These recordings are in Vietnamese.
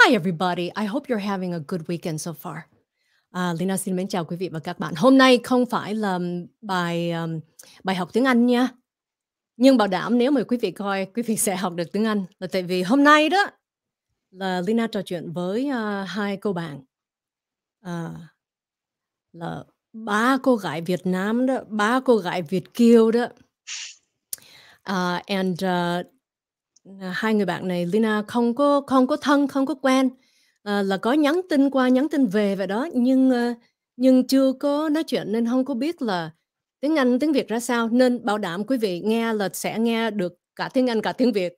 Hi everybody, I hope you're having a good weekend so far. Leyna xin mến chào quý vị và các bạn. Hôm nay không phải là bài học tiếng Anh nha. Nhưng bảo đảm nếu mà quý vị coi, quý vị sẽ học được tiếng Anh. Là tại vì hôm nay đó là Leyna trò chuyện với hai cô bạn. Là ba cô gái Việt Nam đó, ba cô gái Việt kiều đó. Hai người bạn này Leyna không có thân, không có quen, là có nhắn tin qua nhắn tin về vậy đó, nhưng chưa có nói chuyện nên không có biết là tiếng Anh tiếng Việt ra sao, nên bảo đảm quý vị nghe là sẽ nghe được cả tiếng Anh cả tiếng Việt.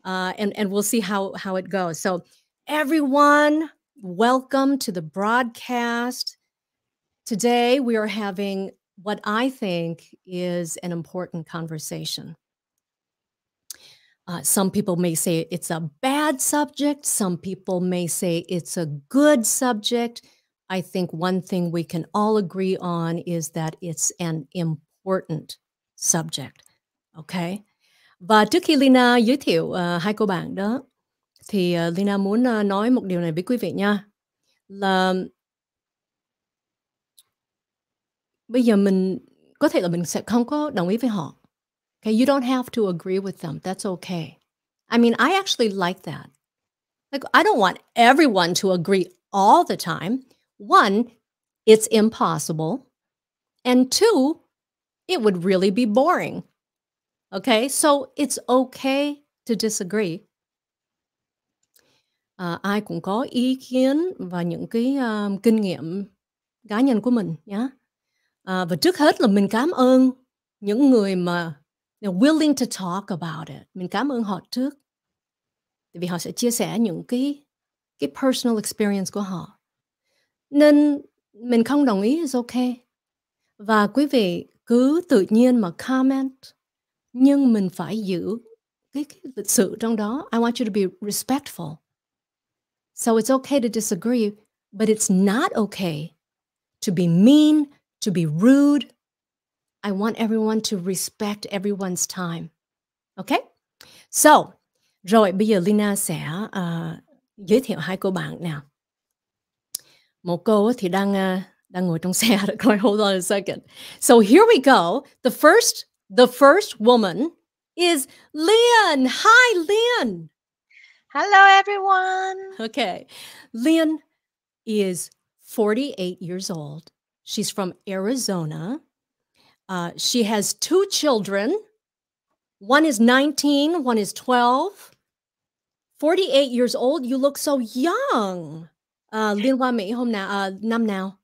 And we'll see how it goes. So everyone, welcome to the broadcast. Today we are having what I think is an important conversation. Some people may say it's a bad subject. Some people may say it's a good subject. I think one thing we can all agree on is that it's an important subject. Okay? Và trước khi Leyna giới thiệu hai cô bạn đó, thì Leyna muốn nói một điều này với quý vị nha. Là bây giờ mình có thể là mình sẽ không có đồng ý với họ. Okay, you don't have to agree with them. That's okay. I mean, I actually like that. Like, I don't want everyone to agree all the time. One, it's impossible. And two, it would really be boring. Okay, so it's okay to disagree. Ai cũng có ý kiến và những cái kinh nghiệm cá nhân của mình nhé. Và trước hết là mình cảm ơn những người mà willing to talk about it. Mình cảm ơn họ trước. Vì họ sẽ chia sẻ những cái personal experience của họ. Nên mình không đồng ý is okay. Và quý vị cứ tự nhiên mà comment. Nhưng mình phải giữ cái lịch sự trong đó. I want you to be respectful. So it's okay to disagree, but it's not okay to be mean, to be rude. I want everyone to respect everyone's time. Okay? So, rồi bây giờ Leyna sẽ giới thiệu hai cô bạn nào. Một cô thì đang ngồi trong xe. Hold on a second. So here we go. The first woman is Lien. Hi, Lien. Hello, everyone. Okay. Lien is 48 years old. She's from Arizona. She has two children. One is 19, one is 12. 48 years old, you look so young. Liên qua Mỹ năm nào?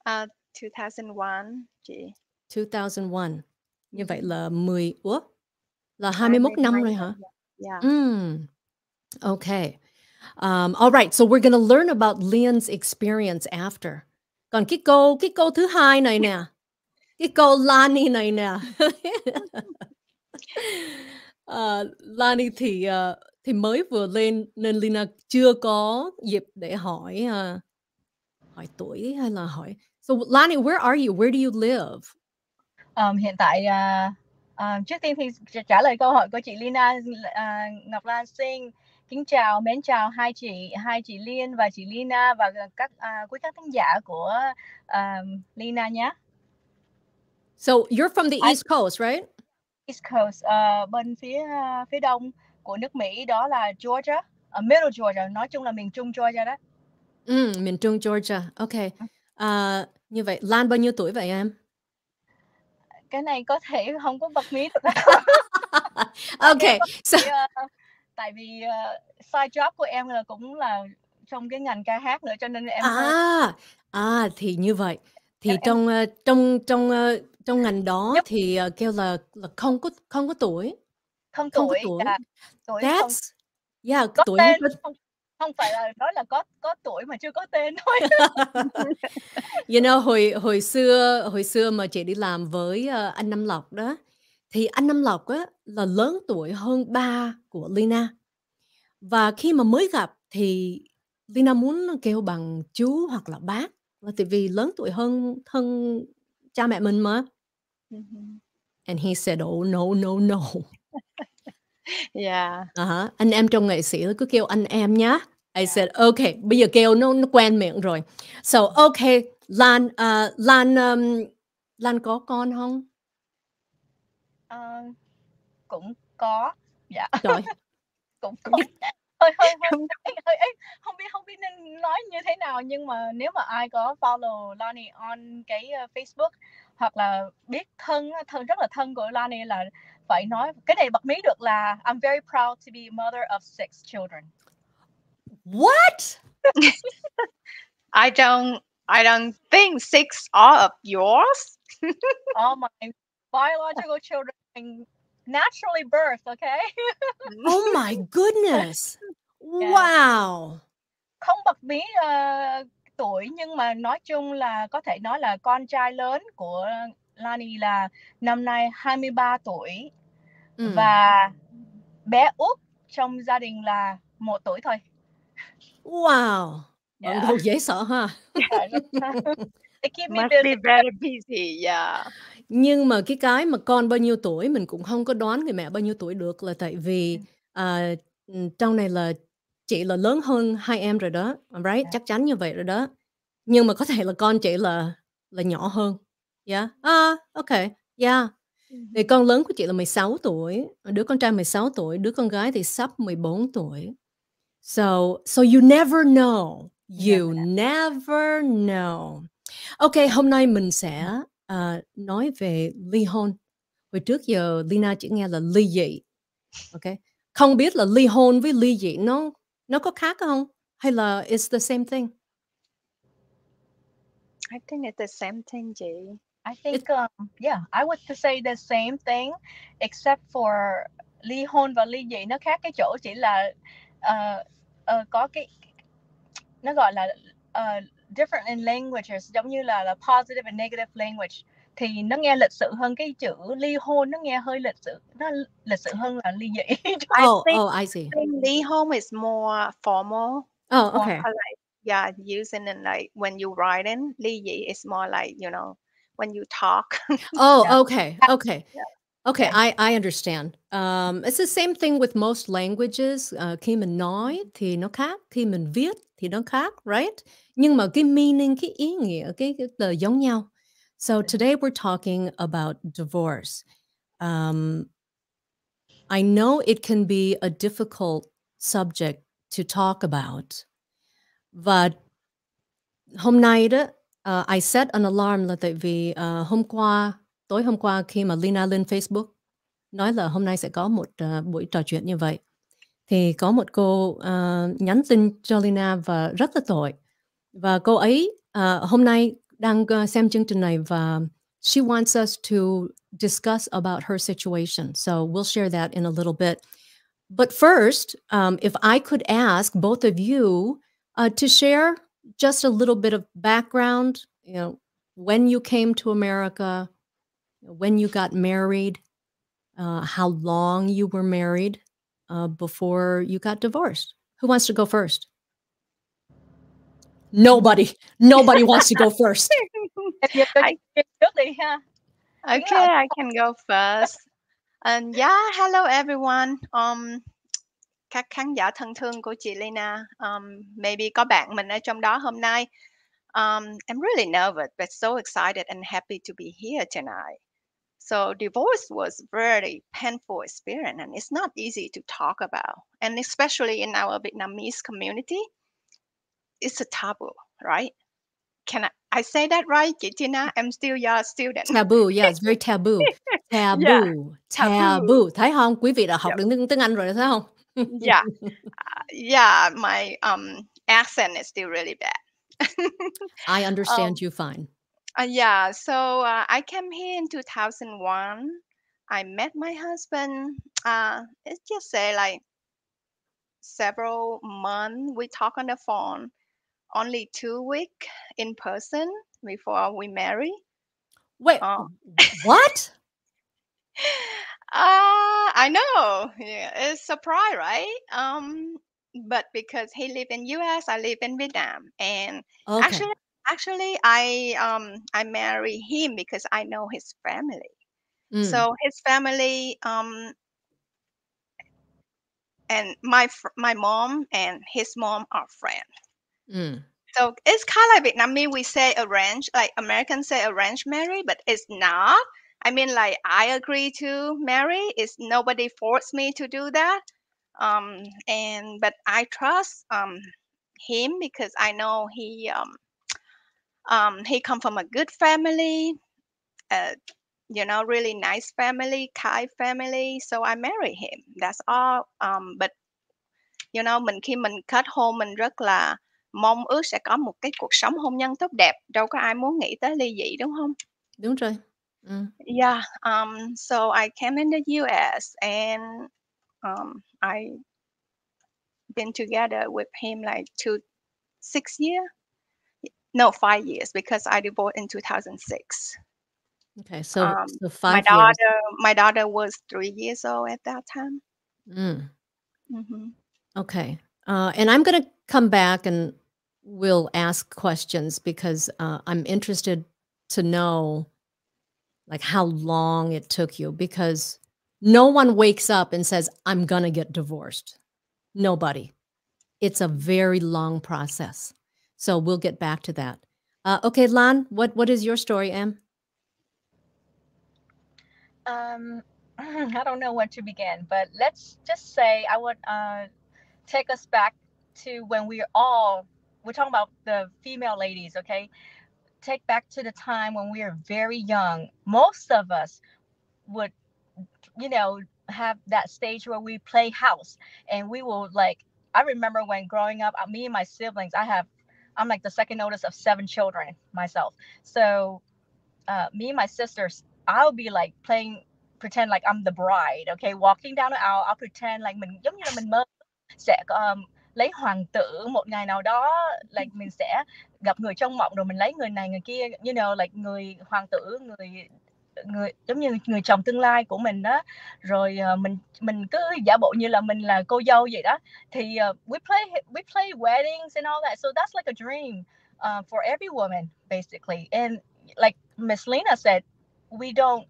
2001, chị. 2001. Như vậy là 21 năm rồi hả? Yeah. Okay. All right, so we're going to learn about Lien's experience after. Còn cái câu thứ hai này nè. Cái câu Lani này nè. Lani thì mới vừa lên nên Leyna chưa có dịp để hỏi tuổi hay là hỏi. So Lani, where are you? Where do you live? Hiện tại trước tiên thì trả lời câu hỏi của chị Leyna, Ngọc Lan xin kính chào, mến chào hai chị Lien và chị Leyna và quý các khán giả của Leyna nhé. So you're from the East Coast, right? East Coast, bên phía đông của nước Mỹ, đó là Georgia, Middle Georgia, nói chung là miền Trung Georgia đó. Miền Trung Georgia, okay. Như vậy Lan bao nhiêu tuổi vậy em? Cái này có thể không có bật mí được. Okay. Tại vì side job của em là cũng là trong cái ngành ca hát nữa, cho nên em thì như vậy thì trong ngành đó thì kêu là không có tuổi. Không tuổi. Tuổi tuổi không phải là nói là có tuổi mà chưa có tên thôi. You know, hồi xưa mà chị đi làm với anh Năm Lộc đó, thì anh Năm Lộc á là lớn tuổi hơn ba của Leyna. Và khi mà mới gặp thì Leyna muốn kêu bằng chú hoặc là bác, là tại vì lớn tuổi hơn cha mẹ mình mà. And he said, oh no. Yeah. Anh em trong nghệ sĩ cứ kêu anh em nhá. I said, okay, bây giờ kêu nó quen miệng rồi. So, okay, Lan, Lan có con không? Cũng có, dạ. Trời. Cũng có. Hơi ấy, không biết nên nói như thế nào, nhưng mà nếu mà ai có follow Lani on cái Facebook hoặc là biết thân rất là thân của Lani là phải nói cái này bật mí được là I'm very proud to be a mother of 6 children. What? I don't think 6 are of yours. All my biological children and naturally birthed, okay? Oh my goodness. Yeah. Wow. Không bật mí tuổi, nhưng mà nói chung là có thể nói là con trai lớn của Lani là năm nay 23 tuổi và bé út trong gia đình là 1 tuổi thôi. Wow. Bạn đâu dễ sợ ha. They keep me Must busy. be very busy, yeah. Nhưng mà cái mà con bao nhiêu tuổi mình cũng không có đoán người mẹ bao nhiêu tuổi được, là tại vì trong này là chị là lớn hơn hai em rồi đó, right? Chắc chắn như vậy rồi đó. Nhưng mà có thể là con chị là nhỏ hơn. Yeah. Okay. Yeah. Thì con lớn của chị là 16 tuổi, đứa con trai 16 tuổi, đứa con gái thì sắp 14 tuổi. So you never know. You never know. Okay, hôm nay mình sẽ nói về ly hôn. Hồi trước giờ Leyna chỉ nghe là ly dị. Okay. Không biết là ly hôn với ly dị nó có khác không? Hay là it's the same thing? I think it's the same thing, chị. I think I would say the same thing, except for ly hôn và ly dị nó khác cái chỗ chỉ là có cái nó gọi là different in languages, giống như là positive and negative language, thì nó nghe lịch sự hơn. Cái chữ ly hôn nó nghe hơi lịch sự, nó lịch sự hơn là ly dị. I see. I think ly hôn is more formal. Oh, okay. Using in like when you write in. Ly dị is more like, when you talk. Oh, okay. Yeah. Okay, I understand. It's the same thing with most languages. Khi mình nói thì nó khác, khi mình viết thì nó khác, right? Nhưng mà cái meaning, cái ý nghĩa, cái từ giống nhau. So today we're talking about divorce. I know it can be a difficult subject to talk about. Và hôm nay đó, I set an alarm là tại vì tối hôm qua khi mà Leyna lên Facebook nói là hôm nay sẽ có một buổi trò chuyện như vậy, thì có một cô nhắn tin cho Leyna và rất là tội. Và cô ấy hôm nay đang xem chương trình này và she wants us to discuss about her situation. So we'll share that in a little bit. But first, if I could ask both of you to share just a little bit of background, when you came to America, when you got married, how long you were married before you got divorced. Who wants to go first? Nobody wants to go first. Okay, I can go first. And hello everyone. Các khán giả thân thương của chị Leyna, maybe có bạn mình ở trong đó hôm nay. I'm really nervous but so excited and happy to be here tonight. So divorce was very painful experience and it's not easy to talk about. And especially in our Vietnamese community, it's a taboo, right? Can I say that right, chị Tina? I'm still your student. Taboo, yeah, it's very taboo. Taboo. Thấy không? Quý vị đã học được tiếng Anh rồi, thấy không? My accent is still really bad. I understand you fine. So I came here in 2001. I met my husband. Let's just say like several months. We talk on the phone. Only 2 weeks in person before we marry. Wait, what? I know. Yeah, it's a surprise, right? But because he live in US, I live in Vietnam, and actually, I marry him because I know his family. So his family and my mom and his mom are friends. So it's kind of like Vietnamese, we say arrange, like Americans say arranged marry, but it's not. I mean, like I agree to marry. It's nobody forced me to do that. But I trust him because I know he come from a good family, really nice family, kind family. So I marry him. That's all. But mình khi mình kết hôn mình rất là mong ước sẽ có một cái cuộc sống hôn nhân tốt đẹp, đâu có ai muốn nghĩ tới ly dị đúng không? Đúng rồi. Yeah. So I came in the US and I been together with him like 6 years. No, 5 years because I divorced in 2006. Okay, so 5 my years. daughter was 3 years old at that time. Okay. And I'm going to come back and we'll ask questions because I'm interested to know like how long it took you, because no one wakes up and says, I'm going to get divorced. Nobody. It's a very long process. So we'll get back to that. Okay, Lan, what is your story, Em? I don't know where to begin, but let's just say I would take us back to when we're talking about the female ladies, okay? Take back to the time when we were very young. Most of us would, have that stage where we play house, and we will I remember when growing up, me and my siblings, I'm like the second oldest of 7 children myself. So me and my sisters, I'll be like pretend like I'm the bride, okay? Walking down the aisle, I'll pretend like mình giống như là mình mơ sẽ lấy hoàng tử một ngày nào đó, like mình sẽ gặp người trong mộng rồi mình lấy người này người kia, like người hoàng tử, người giống như người chồng tương lai của mình đó, rồi mình cứ giả bộ như là mình là cô dâu vậy đó, thì we play weddings and all that, so that's like a dream for every woman basically. And like Miss Leyna said, we don't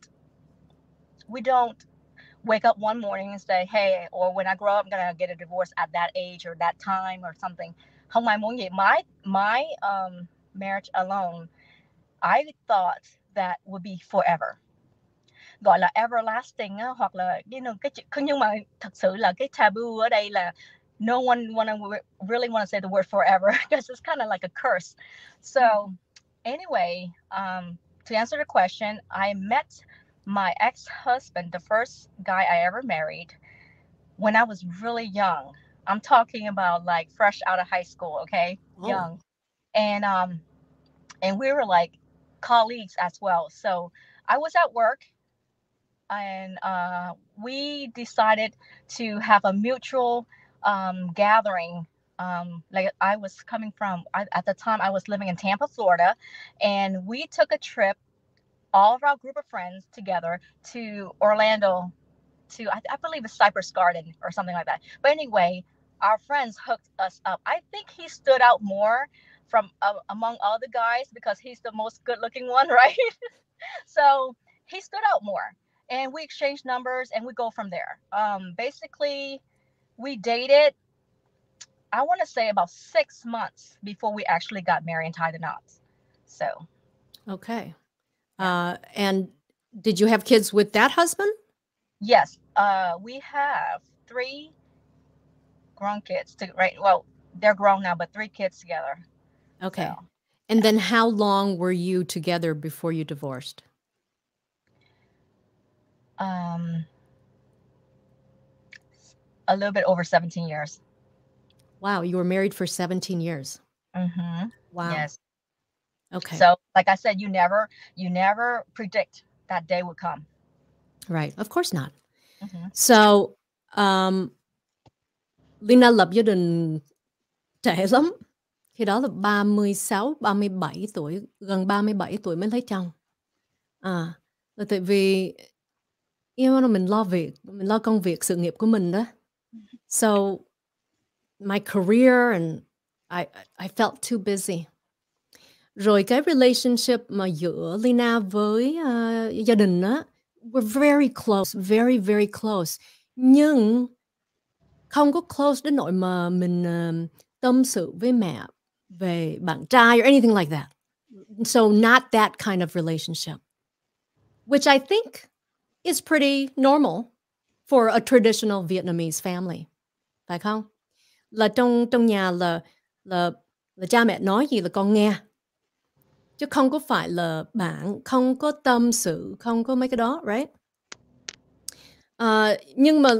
wake up one morning and say, hey, or when I grow up I'm gonna get a divorce at that age or that time or something. Không ai muốn vậy. My marriage alone, I thought that would be forever, gọi là everlasting á, hoặc là nhưng mà thật sự là cái taboo ở đây là no one really want to say the word forever because it's kind of like a curse. So anyway, to answer the question, I met my ex-husband, the first guy I ever married, when I was really young. I'm talking about like fresh out of high school, okay? Oh. Young. And we were like colleagues as well. So I was at work and we decided to have a mutual gathering. Like I was coming from, at the time I was living in Tampa, Florida, and we took a trip, all of our group of friends together, to Orlando, to I believe it's Cypress Garden or something like that. But anyway, our friends hooked us up. I think he stood out more from among all the guys because he's the most good looking one, right? So he stood out more, and we exchanged numbers and we go from there. Basically we dated, I want to say about 6 months before we actually got married and tied the knots. So okay. And did you have kids with that husband? Yes, we have 3 grown kids. Well, they're grown now, but 3 kids together. Okay. So, and then how long were you together before you divorced? A little bit over 17 years. Wow, you were married for 17 years. Mm-hmm. Wow. Yes. Okay. So, like I said, you never predict that day would come. Right. Of course not. Mm-hmm. So, Leyna lập gia đình trẻ lắm. Khi đó là 36, 37 tuổi, gần 37 tuổi mới lấy chồng. Là tại vì mình lo việc, mình lo công việc, sự nghiệp của mình đó. So, my career and I felt too busy. Rồi cái relationship mà giữa Leyna với gia đình á, we're very close, very, very close. Nhưng không có close đến nỗi mà mình tâm sự với mẹ về bạn trai or anything like that. So not that kind of relationship, which I think is pretty normal for a traditional Vietnamese family, phải không? Là trong nhà là cha mẹ nói gì là con nghe, chứ không có phải là bạn không có tâm sự, không có mấy cái đó, right? Nhưng mà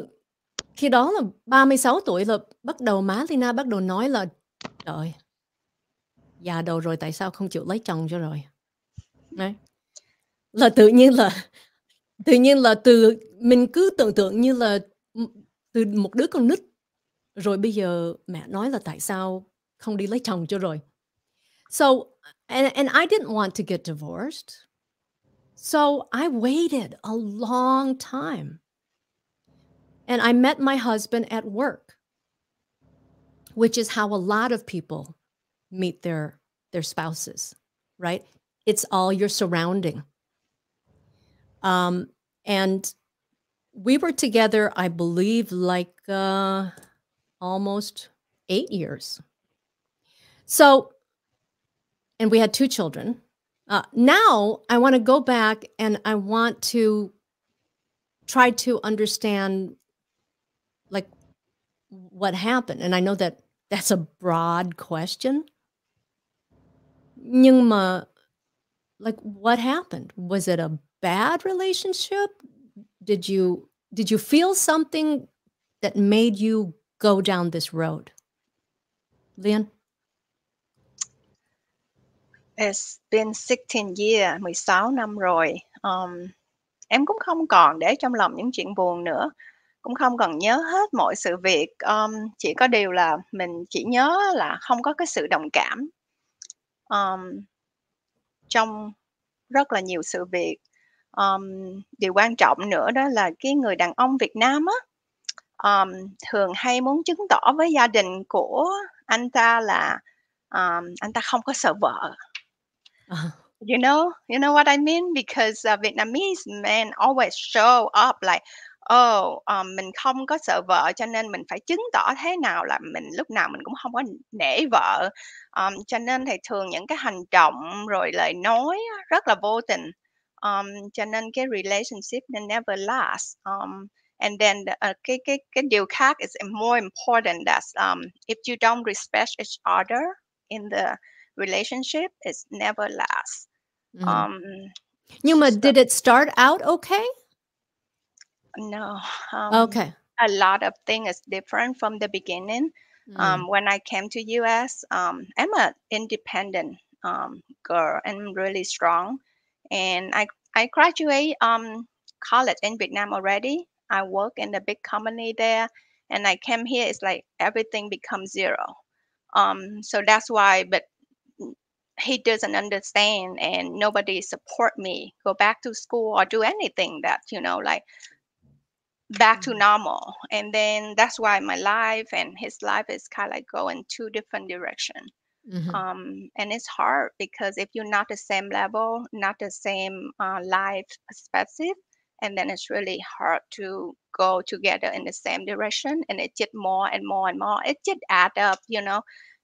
khi đó là 36 tuổi là bắt đầu má Leyna bắt đầu nói là trời, già đầu rồi tại sao không chịu lấy chồng cho rồi. Đấy. Là tự nhiên là từ mình cứ tưởng tượng như là từ một đứa con nít rồi bây giờ mẹ nói là tại sao không đi lấy chồng cho rồi. So and I didn't want to get divorced. So I waited a long time. And I met my husband at work, which is how a lot of people meet their spouses, right? It's all your surrounding. And we were together, I believe, like almost 8 years. So, and we had 2 children. Now I want to go back and I want to try to understand like what happened. And I know that that's a broad question. Nhưng mà, like, what happened? Was it a bad relationship? Did you feel something that made you go down this road? Lien? It's been 16 years, 16 năm rồi. Em cũng không còn để trong lòng những chuyện buồn nữa, cũng không còn nhớ hết mọi sự việc. Chỉ có điều là mình chỉ nhớ là không có cái sự đồng cảm trong rất là nhiều sự việc. Điều quan trọng nữa đó là cái người đàn ông Việt Nam á, thường hay muốn chứng tỏ với gia đình của anh ta là anh ta không có sợ vợ. You know what I mean? Because Vietnamese men always show up like, mình không có sợ vợ cho nên mình phải chứng tỏ thế nào là mình lúc nào mình cũng không có nể vợ. Cho nên thì thường những cái hành động rồi lời nói rất là vô tình. Cho nên cái relationship never last. And then cái điều khác is more important that if you don't respect each other in the relationship, it's never last. Nhưng mà did it start out okay? No. Okay. A lot of things is different from the beginning. When I came to US, I'm an independent girl and really strong. And I graduate college in Vietnam already. I work in a big company there. And I came here, it's like everything becomes zero. So that's why, but he doesn't understand and nobody support me go back to school or do anything that, like back to normal. And then that's why my life and his life is kind of like going two different directions. And it's hard because if you're not the same level, not the same life perspective, and then it's really hard to go together in the same direction, and it just more and more and more. It just add up,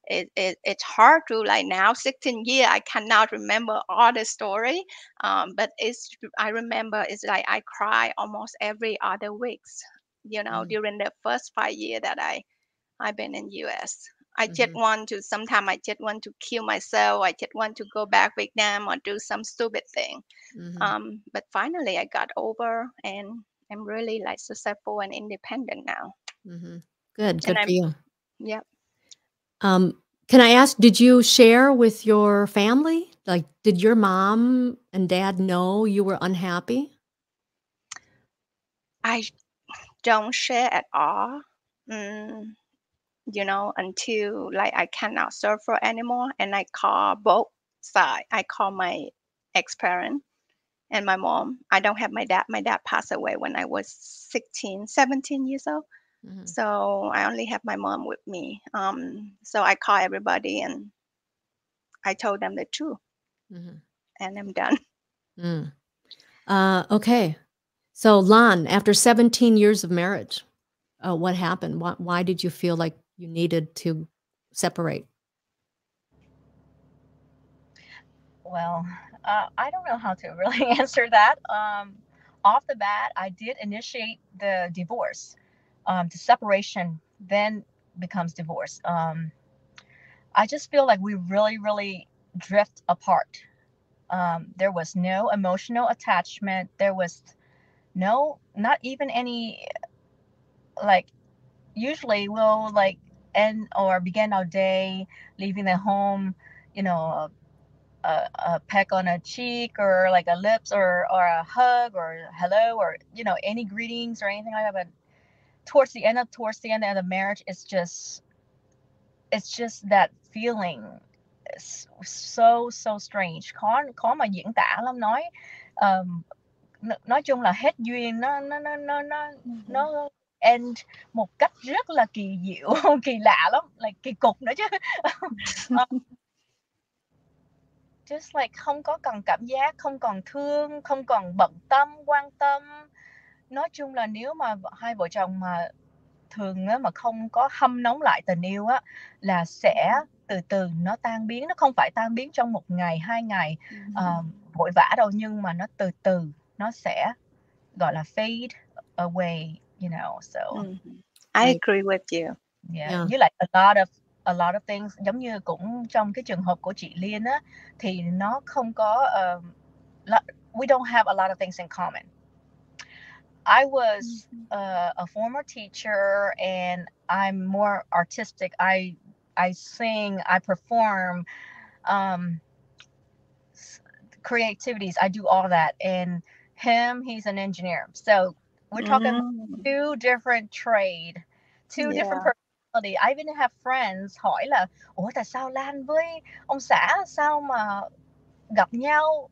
It's hard to, like, now 16 years I cannot remember all the story, but I remember it's like I cry almost every other weeks, during the first 5 years that I've been in US. Sometimes I just want to kill myself. I just want to go back Vietnam or do some stupid thing. But finally I got over and I'm really like successful and independent now. Good for you. Yep. Can I ask, did you share with your family? Like, did your mom and dad know you were unhappy? I don't share at all. Until like I cannot suffer anymore, and I call both sides. I call my ex-parent and my mom. I don't have my dad. My dad passed away when I was 17 years old. So I only have my mom with me. So I call everybody and I told them the truth. And I'm done. Okay. So Lan, after 17 years of marriage, what happened? Why did you feel like you needed to separate? Well, I don't know how to really answer that. Off the bat, I did initiate the divorce. The separation then becomes divorce. I just feel like we really, really drift apart. There was no emotional attachment. There was not even any, like, usually we'll like end or begin our day leaving the home, you know, a peck on a cheek or like a lips or a hug or hello or any greetings or anything like that. But towards the end of the marriage, it's just that feeling so strange, khó mà diễn tả lắm. Nói chung là hết duyên, nó end một cách rất là kỳ diệu, kỳ lạ lắm, like kỳ cục nữa chứ. Just like không có còn cảm giác, không còn thương, không còn bận tâm, quan tâm. Nói chung là nếu mà hai vợ chồng mà thường á, mà không có hâm nóng lại tình yêu á, là sẽ từ từ nó tan biến. Nó không phải tan biến trong 1 ngày, 2 ngày vội vã đâu, nhưng mà nó từ từ nó sẽ gọi là fade away, so. I agree with you. Yeah. Với lại a lot of things, giống như cũng trong cái trường hợp của chị Lien á, thì nó không có we don't have a lot of things in common. I was a former teacher and I'm more artistic. I sing, I perform, creativities, I do all that. And he's an engineer. So we're talking two different trade, two different personality. I even have friends hỏi là ủa tại sao Lan với ông xã sao mà gặp nhau,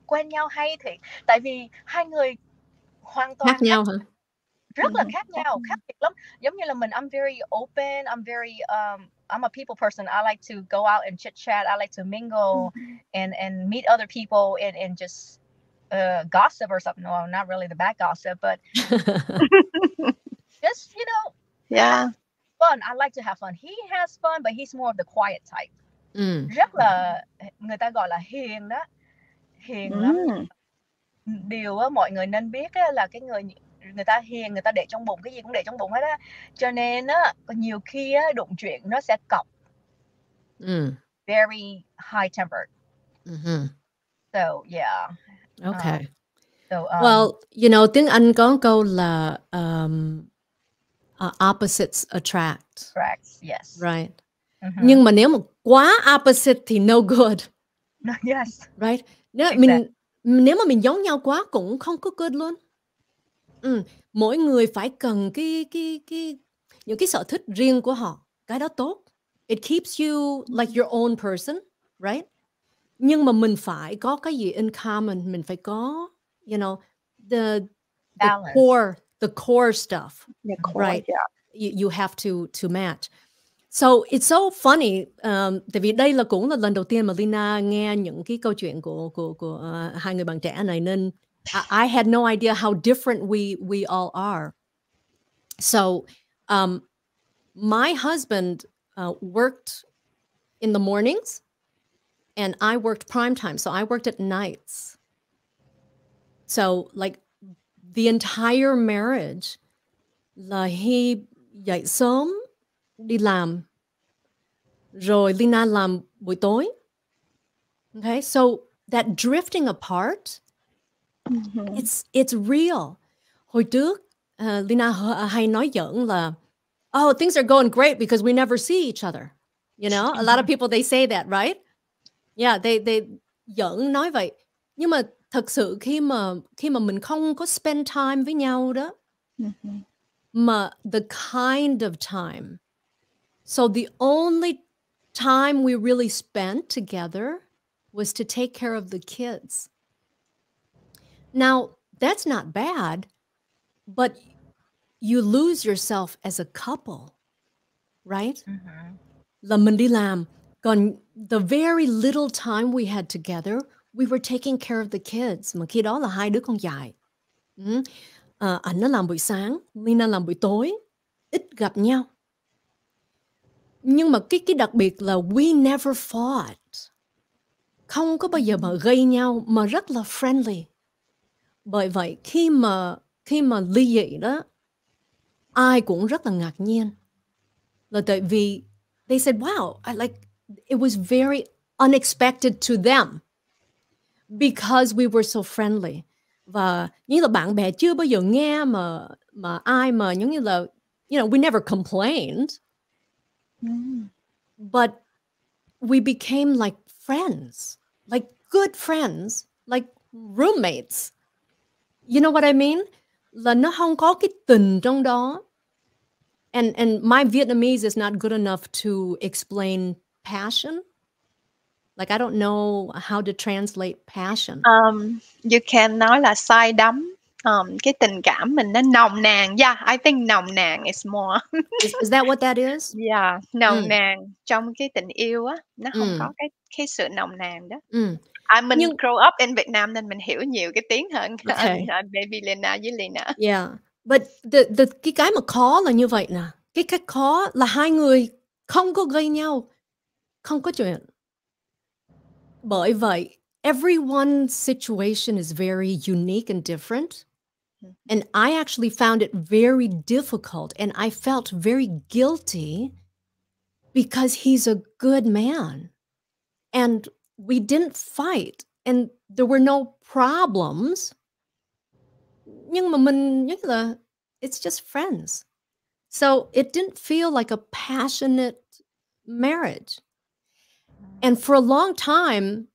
quen nhau hay thì tại vì hai người hoàn toàn khác nhau hả? Rất là khác nhau, khác biệt lắm. Giống như là mình, I'm very open, I'm a people person. I like to go out and chit chat. I like to mingle and meet other people and just gossip or something. Well, not really the bad gossip, but just fun. I like to have fun. He has fun, but he's more of the quiet type. Rất là, người ta gọi là hiền đó, hiền lắm. Điều á, mọi người nên biết á, là cái người ta hiền, người ta để trong bụng, cái gì cũng để trong bụng hết á, cho nên á nhiều khi á đụng chuyện nó sẽ cọc. Very high tempered. So yeah. Okay. Well, tiếng Anh có câu là opposites attract. Yes. Right. Nhưng mà nếu mà quá opposite thì no good. Yes. Right. Nếu mà mình giống nhau quá cũng không có good luôn. Mỗi người phải cần những cái sở thích riêng của họ, cái đó tốt. It keeps you like your own person, right? Nhưng mà mình phải có cái gì in common, mình phải có, the core stuff, right? You have to match. So it's so funny. Tại vì đây cũng là lần đầu tiên mà Leyna nghe những cái câu chuyện của hai người bạn trẻ này, nên I had no idea how different we all are. So my husband worked in the mornings and I worked prime time. So I worked at nights. So like the entire marriage là he dậy sớm đi làm rồi Leyna làm buổi tối. Okay, so that drifting apart, it's real. Hồi trước Leyna hay nói giỡn là things are going great because we never see each other. A lot of people, they say that, right? Yeah, they giỡn nói vậy. Nhưng mà thật sự khi mà mình không có spend time với nhau đó, mà the kind of time. So the only time we really spent together was to take care of the kids. Now, that's not bad, but you lose yourself as a couple, right? Là mình đi làm, còn the very little time we had together, we were taking care of the kids. Mà khi đó là hai đứa con dài. Anh nó làm buổi sáng, Leyna làm buổi tối. ít gặp nhau. Nhưng mà cái đặc biệt là we never fought. Không có bao giờ mà gây nhau, mà rất là friendly. Bởi vậy khi mà ly dị đó, ai cũng rất là ngạc nhiên. Là tại vì they said, wow, it was very unexpected to them because we were so friendly. Và như là bạn bè chưa bao giờ nghe mà ai mà giống như là, we never complained. But we became like friends, like good friends, like roommates. You know what I mean? Là nó không có cái tình trong đó. And my Vietnamese is not good enough to explain passion. Like I don't know how to translate passion. You can nói là say đắm. Cái tình cảm mình nó nồng nàn. Yeah, I think nồng nàn is more. Is that what that is? Yeah, nồng nàn trong cái tình yêu á, nó không có cái sự nồng nàn đó. Mình grow up in Việt Nam nên mình hiểu nhiều cái tiếng hơn baby Leyna với Leyna. Yeah, but cái mà khó là như vậy nè. Cái cách khó là hai người không có gây nhau, không có chuyện. Bởi vậy, everyone's situation is very unique and different. And I actually found it very difficult, and I felt very guilty because he's a good man. And we didn't fight, and there were no problems. Nhưng mà mình nhớ là it's just friends. So it didn't feel like a passionate marriage. And for a long time,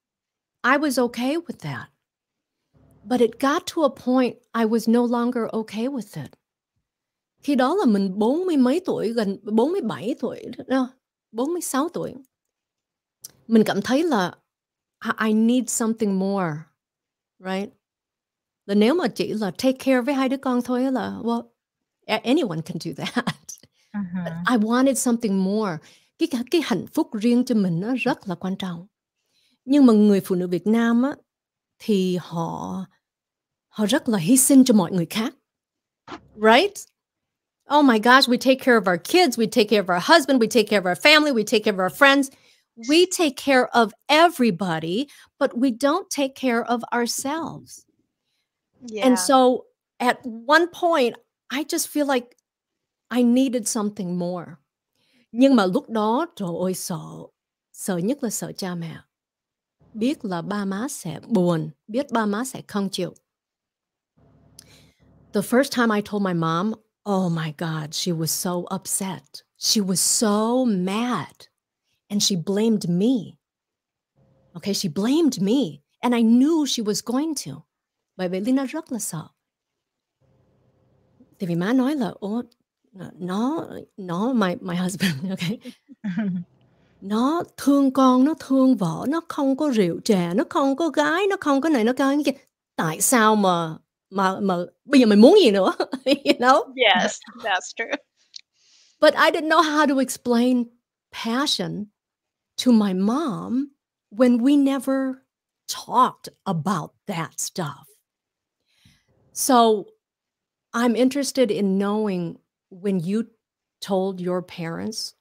I was okay with that. But it got to a point I was no longer okay with it. Khi đó là mình 40 mấy tuổi, gần 47 tuổi, 46 tuổi. Mình cảm thấy là I need something more, right? Là nếu mà chỉ là take care với hai đứa con thôi là, well, anyone can do that. But I wanted something more. Cái hạnh phúc riêng cho mình nó rất là quan trọng. Nhưng mà người phụ nữ Việt Nam á, thì họ rất là hy sinh cho mọi người khác. Right? Oh my gosh, we take care of our kids, we take care of our husband, we take care of our family, we take care of our friends. We take care of everybody, but we don't take care of ourselves. Yeah. And so at one point, I just feel like I needed something more. Nhưng mà lúc đó, trời ơi, sợ nhất là sợ cha mẹ. Biết là ba má sẽ buồn, biết ba má sẽ không chịu. The first time I told my mom, oh my God, she was so upset. She was so mad. And she blamed me. Okay, she blamed me. And I knew she was going to. Bởi vì Leyna rất là sợ. Tại vì má nói là, nó my husband, okay? Nó thương con, nó thương vợ, nó không có rượu chè, nó không có gái, nó không có này, nó có cái kia. Tại sao mà bây giờ mình muốn gì nữa? You know? Yes, that's true. But I didn't know how to explain passion to my mom when we never talked about that stuff. So I'm interested in knowing when you told your parents,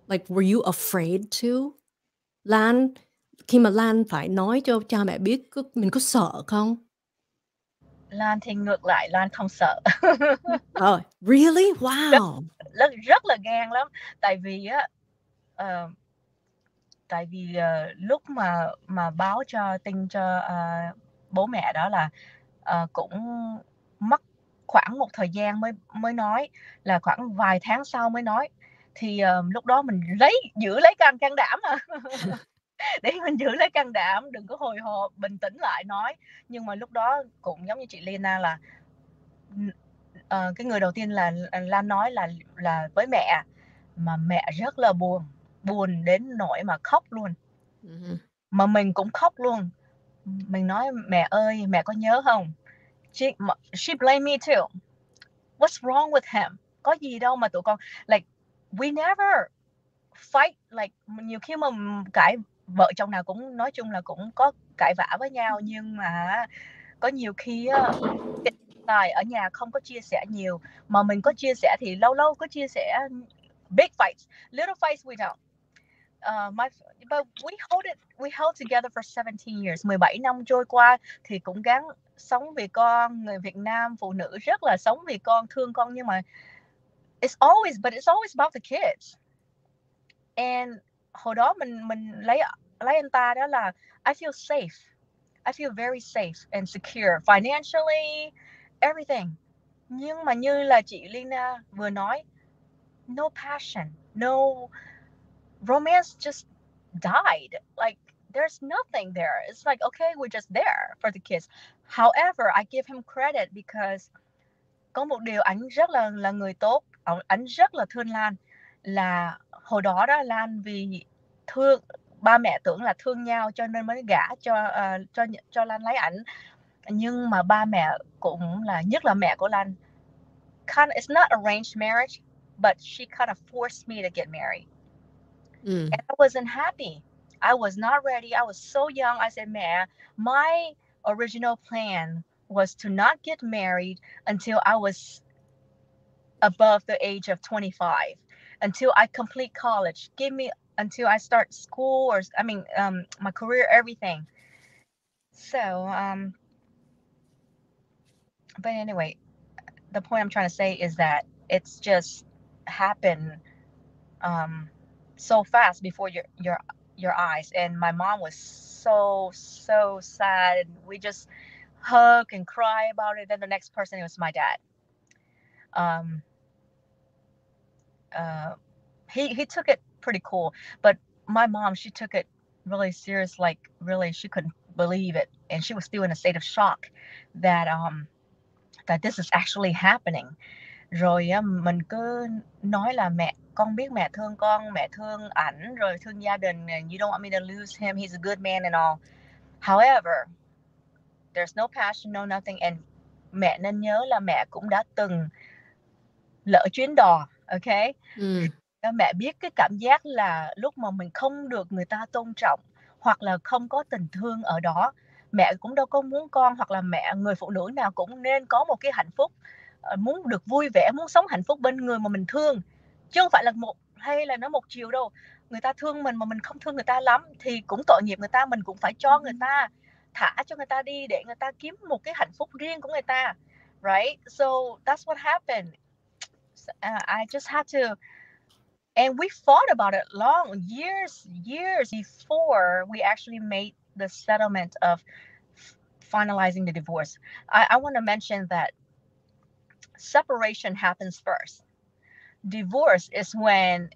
like, were you afraid to? Lan, khi mà Lan phải nói cho cha mẹ biết, mình có sợ không? Lan thì ngược lại, Lan không sợ. Oh, really? Wow. Rất là gan lắm. Tại vì á, lúc mà báo tin cho bố mẹ đó là cũng mất khoảng một thời gian mới nói, là khoảng vài tháng sau mới nói. Thì lúc đó mình giữ lấy can đảm để mình giữ lấy can đảm, đừng có hồi hộp, bình tĩnh lại nói. Nhưng mà lúc đó cũng giống như chị Leyna là cái người đầu tiên là Lan nói là với mẹ, mà mẹ rất là buồn đến nỗi mà khóc luôn. Mà mình cũng khóc luôn. Mình nói, mẹ ơi, mẹ có nhớ không? She blamed me too. What's wrong with him? Có gì đâu mà tụi con, like, we never fight. Like, nhiều khi mà vợ chồng nào cũng nói chung là cũng có cãi vã với nhau, nhưng mà có nhiều khi Tài ở nhà không có chia sẻ nhiều, mà mình có chia sẻ thì lâu lâu có chia sẻ. Big fights, little fights we don't. But we held together for 17 years. 17 năm trôi qua thì cũng gắng sống vì con. Người Việt Nam phụ nữ rất là sống vì con, thương con, nhưng mà it's always about the kids. And hồi đó mình lấy anh ta đó là I feel safe. I feel very safe and secure financially, everything. Nhưng mà như là chị Leyna vừa nói, no passion, no romance, just died. Like there's nothing there. It's like, okay, we're just there for the kids. However, I give him credit because có một điều ảnh rất là người tốt, ảnh rất là thương Lan, là hồi đó đó Lan vì thương ba mẹ tưởng là thương nhau cho nên mới gả cho Lan lấy ảnh. Nhưng mà ba mẹ cũng là, nhất là mẹ của Lan, it's not arranged marriage, but she kind of forced me to get married. And I wasn't happy. I was not ready. I was so young. I said, mẹ, my original plan was to not get married until I was above the age of 25, until I complete college. Give me until I start school, or my career, everything. So, but anyway, the point I'm trying to say is that it's just happened so fast before your eyes. And my mom was so sad, and we just hug and cry about it. Then the next person, it was my dad. He took it pretty cool, but my mom, she took it really serious. Like really, she couldn't believe it, and she was still in a state of shock that this is actually happening. Rồi mình cứ nói là mẹ, con biết mẹ thương con, mẹ thương ảnh, rồi thương gia đình, and you don't want me to lose him, he's a good man and all. However, there's no passion, no nothing. And mẹ nên nhớ là mẹ cũng đã từng lỡ chuyến đò, okay? Mẹ biết cái cảm giác là lúc mà mình không được người ta tôn trọng, hoặc là không có tình thương ở đó. Mẹ cũng đâu có muốn con, hoặc là mẹ, người phụ nữ nào cũng nên có một cái hạnh phúc, muốn được vui vẻ, muốn sống hạnh phúc bên người mà mình thương, chứ không phải là nó một chiều đâu. Người ta thương mình mà mình không thương người ta lắm thì cũng tội nghiệp người ta. Mình cũng phải cho người ta, thả cho người ta đi để người ta kiếm một cái hạnh phúc riêng của người ta, right? So that's what happened. I just had to, and we fought about it long years before we actually made the settlement of finalizing the divorce. I want to mention that separation happens first. Divorce is when,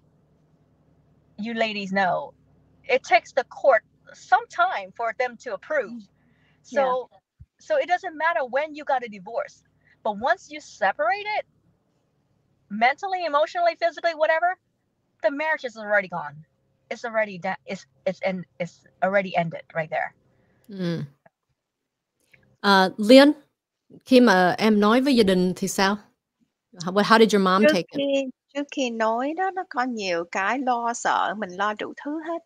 you ladies know, it takes the court some time for them to approve. So it doesn't matter when you got a divorce, but once you separate it, mentally, emotionally, physically, whatever, the marriage is already gone. It's already done. It's already ended right there. Lien, khi mà em nói với gia đình thì sao? How did your mom take it? Trước khi nói đó, nó có nhiều cái lo sợ, mình lo đủ thứ hết.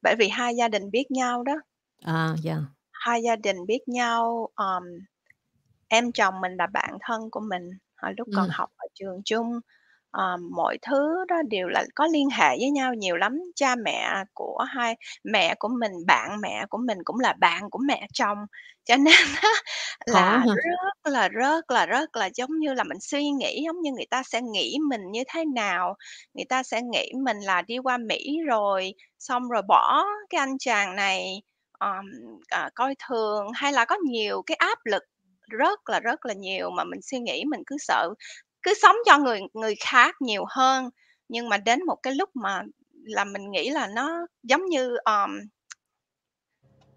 Bởi vì hai gia đình biết nhau đó. Hai gia đình biết nhau. Em chồng mình là bạn thân của mình hồi lúc còn học ở trường chung. Mọi thứ đó đều là có liên hệ với nhau nhiều lắm. Cha mẹ của mẹ của mình, bạn mẹ của mình cũng là bạn của mẹ chồng, cho nên là rất là giống như là mình suy nghĩ, giống như người ta sẽ nghĩ mình như thế nào. Người ta sẽ nghĩ mình là đi qua Mỹ rồi xong rồi bỏ cái anh chàng này, coi thường, hay là có nhiều cái áp lực rất là nhiều mà mình suy nghĩ, mình cứ sợ, cứ sống cho người khác nhiều hơn. Nhưng mà đến một cái lúc mà là mình nghĩ là nó giống như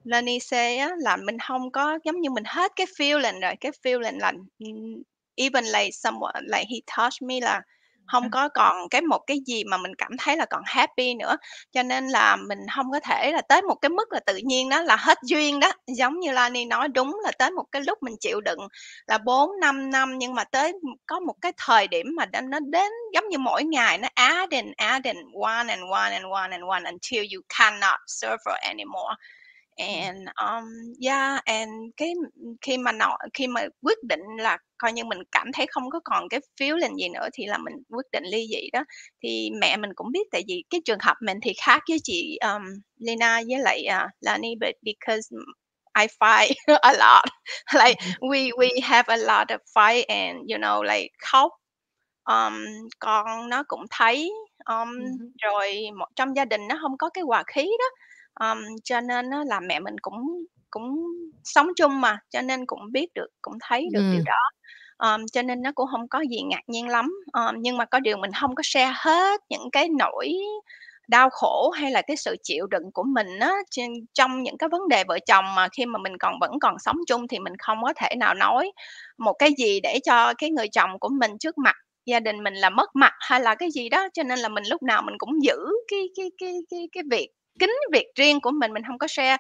Leni say á, là mình không có, giống như mình hết cái feeling rồi. Cái feeling là even like someone like he touched me, là không có còn một cái gì mà mình cảm thấy là còn happy nữa. Cho nên là mình không có thể là tới một cái mức là tự nhiên đó là hết duyên đó. Giống như Lani nói, đúng là tới một cái lúc mình chịu đựng là 4-5 năm, nhưng mà tới có một cái thời điểm mà nó đến giống như mỗi ngày nó add in one and one and one and one until you cannot suffer anymore. And and khi mà quyết định là coi như mình cảm thấy không có còn cái feeling gì nữa thì là mình quyết định ly dị đó. Thì mẹ mình cũng biết, tại vì cái trường hợp mình thì khác với chị Leyna với lại Lani, but because I fight a lot, like we have a lot of fight and like khóc. Con nó cũng thấy, rồi trong gia đình nó không có cái hòa khí đó, cho nên á là mẹ mình cũng cũng sống chung mà, cho nên cũng biết được, cũng thấy được điều đó. Cho nên nó cũng không có gì ngạc nhiên lắm, nhưng mà có điều mình không có share hết những cái nỗi đau khổ hay là cái sự chịu đựng của mình á, trong những cái vấn đề vợ chồng mà khi mà mình vẫn còn sống chung thì mình không có thể nào nói một cái gì để cho cái người chồng của mình trước mặt gia đình mình là mất mặt hay là cái gì đó, cho nên là mình lúc nào mình cũng giữ cái việc riêng của mình không có share.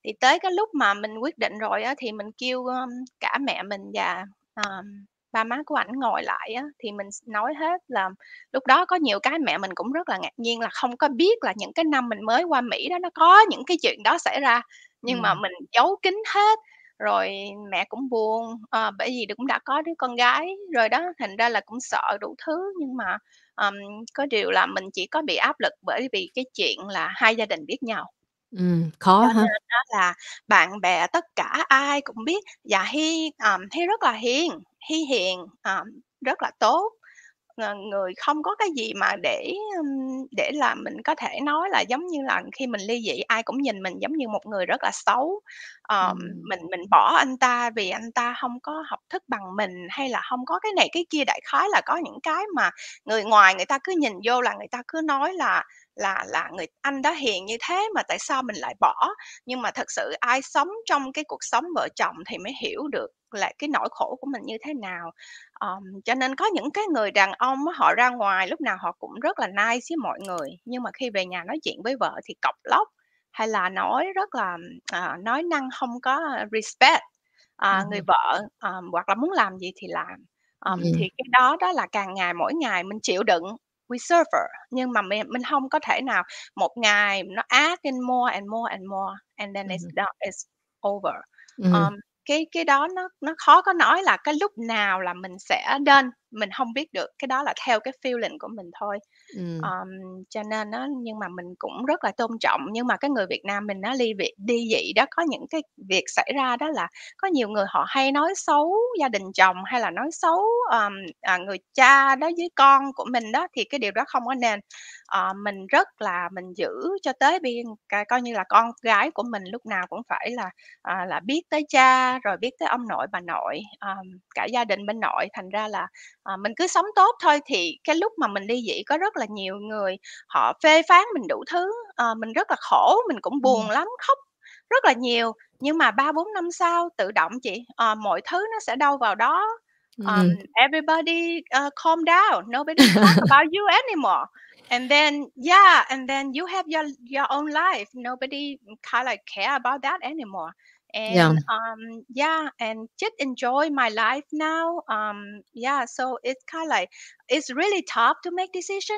Thì tới cái lúc mà mình quyết định rồi á, thì mình kêu, cả mẹ mình và, ba má của ảnh ngồi lại á, thì mình nói hết là lúc đó có nhiều cái mẹ mình cũng rất là ngạc nhiên là không có biết là những cái năm mình mới qua Mỹ đó, nó có những cái chuyện đó xảy ra, nhưng mà mình giấu kín hết. Rồi mẹ cũng buồn, bởi vì cũng đã có đứa con gái rồi đó, thành ra là cũng sợ đủ thứ. Nhưng mà, có điều là mình chỉ có bị áp lực bởi vì cái chuyện là hai gia đình biết nhau. Khó Cho hả? nên á là bạn bè tất cả ai cũng biết và Hy rất là hiền, rất là tốt, người không có cái gì mà để là mình có thể nói là giống như là khi mình ly dị ai cũng nhìn mình giống như một người rất là xấu. Mình bỏ anh ta vì anh ta không có học thức bằng mình, hay là không có cái này cái kia, đại khái là có những cái mà người ngoài người ta cứ nhìn vô là người ta cứ nói là người anh đó hiền như thế mà tại sao mình lại bỏ. Nhưng mà thật sự ai sống trong cái cuộc sống vợ chồng thì mới hiểu được là cái nỗi khổ của mình như thế nào. Cho nên có những cái người đàn ông á, họ ra ngoài lúc nào họ cũng rất là nice với mọi người, nhưng mà khi về nhà nói chuyện với vợ thì cộc lốc, hay là nói rất là, nói năng không có respect, người vợ, hoặc là muốn làm gì thì làm. Thì cái đó đó là càng ngày mỗi ngày mình chịu đựng, we suffer, nhưng mà mình hông có thể nào một ngày nó ác lên more and more and more, and then it's done, it's over. Cái đó nó khó có nói là cái lúc nào là mình sẽ done, mình hông biết được, cái đó là theo cái feeling của mình thôi. Cho nên á, nhưng mà mình cũng rất là tôn trọng, nhưng mà cái người Việt Nam mình á, ly dị đó, có những cái việc xảy ra đó là có nhiều người họ hay nói xấu gia đình chồng, hay là nói xấu, người cha đối với con của mình đó, thì cái điều đó không có nên. Mình giữ cho tới coi như là con gái của mình lúc nào cũng phải là biết tới cha, rồi biết tới ông nội, bà nội, cả gia đình bên nội, thành ra là mình cứ sống tốt thôi. Thì cái lúc mà mình ly dị có rất là nhiều người họ phê phán mình đủ thứ, mình rất là khổ, mình cũng buồn lắm, khóc rất là nhiều. Nhưng mà 3-4 năm sau tự động chị, mọi thứ nó sẽ đâu vào đó. Everybody, calm down, nobody talk about you anymore. And then you have your own life. Nobody kind of care about that anymore. Yeah. And just enjoy my life now. So it's kind of like it's really tough to make decision,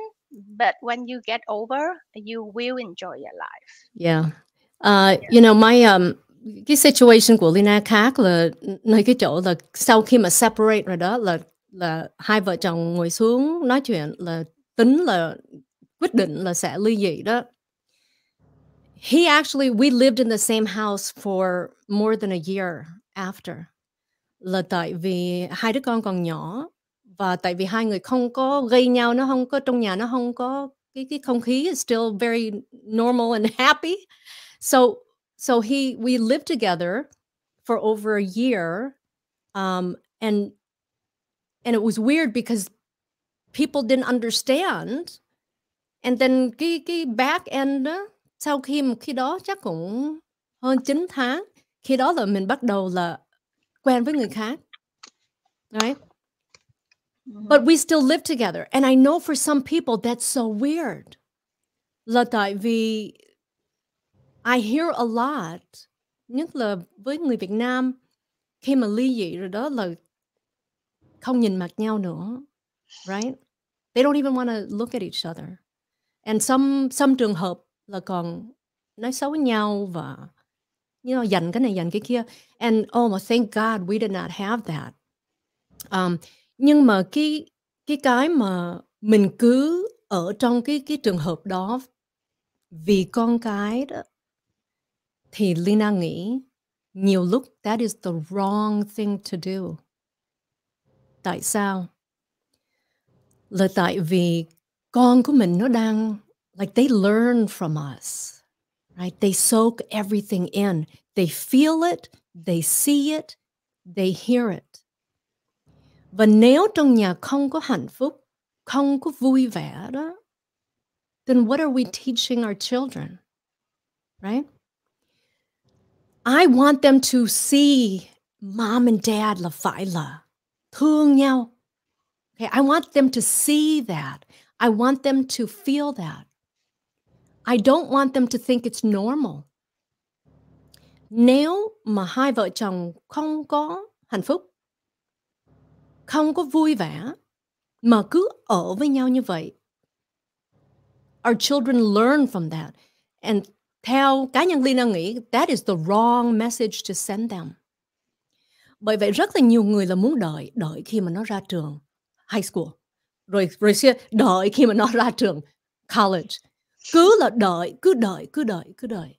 but when you get over, you will enjoy your life. Yeah. My cái situation của Leyna khác là nơi cái chỗ là sau khi mà separate rồi đó là hai vợ chồng ngồi xuống nói chuyện là tính là quyết định là sẽ ly dị đó. We lived in the same house for more than a year after. Là tại vì hai đứa con còn nhỏ và tại vì hai người không có gây nhau, nó không có trong nhà nó không có cái không khí is still very normal and happy. So we lived together for over a year, and it was weird because people didn't understand. And then cái back end đó, sau khi đó chắc cũng hơn 9 tháng, khi đó là mình bắt đầu là quen với người khác, right? But we still live together, and I know for some people that's so weird. Là tại vì I hear a lot, nhất là với người Việt Nam, khi mà ly dị rồi đó là không nhìn mặt nhau nữa, right? They don't even want to look at each other. And some trường hợp là còn nói xấu nhau và dành cái này dành cái kia. And thank God we did not have that. Nhưng mà cái mà mình cứ ở trong cái trường hợp đó vì con cái đó, thì Leyna nghĩ nhiều lúc that is the wrong thing to do. Tại sao? Là tại vì con của mình nó đang, like they learn from us, right? They soak everything in. They feel it, they see it, they hear it. Và nếu trong nhà không có hạnh phúc, không có vui vẻ đó, then what are we teaching our children, right? I want them to see mom and dad là phải là thương nhau. Okay, I want them to see that. I want them to feel that. I don't want them to think it's normal. Nếu mà hai vợ chồng không có hạnh phúc, không có vui vẻ, mà cứ ở với nhau như vậy, our children learn from that. And theo cá nhân Leyna nghĩ, that is the wrong message to send them. Bởi vậy rất là nhiều người là muốn đợi khi mà nó ra trường high school, rồi đợi khi mà nó ra trường college, cứ là cứ đợi.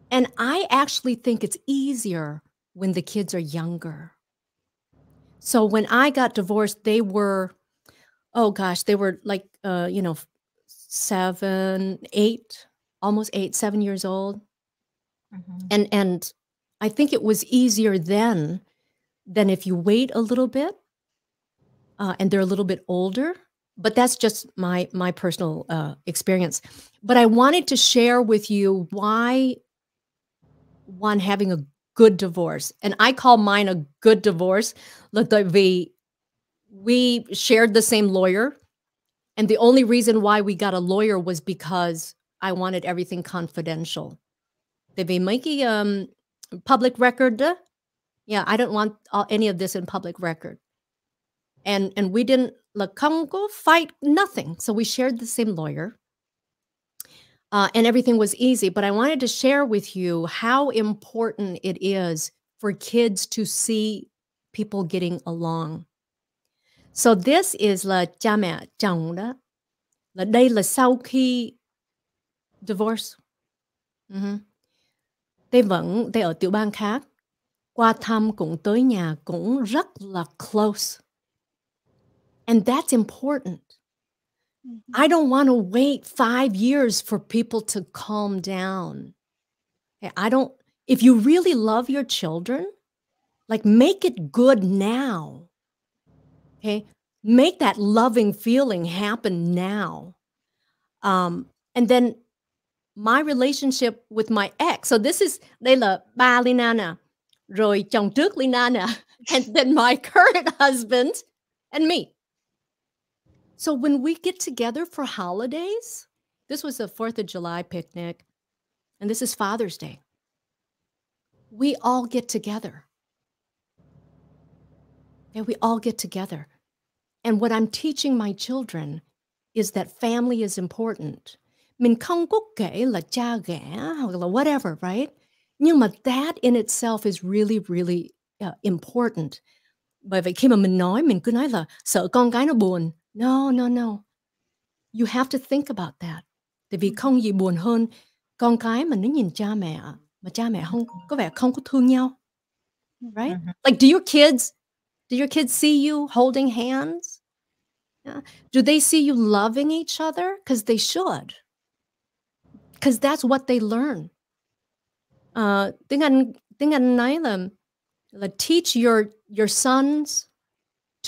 And I actually think it's easier when the kids are younger. So when I got divorced, they were, they were like 7, 8, almost 8, 7 years old. Mm-hmm. And I think it was easier then than if you wait a little bit and they're a little bit older. But that's just my personal experience. But I wanted to share with you why one having a good divorce, and I call mine a good divorce. Look, we shared the same lawyer, and the only reason why we got a lawyer was because I wanted everything confidential. Tại vì mấy cái public record đó, I don't want any of this in public record. And we didn't không có fight, nothing. So we shared the same lawyer. And everything was easy. But I wanted to share with you how important it is for kids to see people getting along. So this is là cha mẹ chồng đó. Là đây là sau khi divorce. They ở tiểu bang khác. Qua thăm cũng tới nhà cũng rất là close. And that's important. I don't want to wait 5 years for people to calm down. Okay, if you really love your children, like make it good now. Okay, make that loving feeling happen now. And then my relationship with my ex. So đây là ba Leyna nè, rồi chồng trước Leyna nè, and then my current husband and me. So when we get together for holidays, this was a 4th of July picnic, and this is Father's Day. We all get together. And we all get together. And what I'm teaching my children is that family is important. Mình không có kể là cha ghẻ hoặc là whatever, right? Nhưng mà that in itself is really, really important. Bởi vậy khi mà mình cứ nói là sợ con cái nó buồn. No. You have to think about that. Tại vì không gì buồn hơn con cái mà nó nhìn cha mẹ mà cha mẹ có vẻ không có thương nhau. Right? Like do your kids see you holding hands? Yeah. Do they see you loving each other? Because they should. Because that's what they learn. Tiếng Anh nói là teach your sons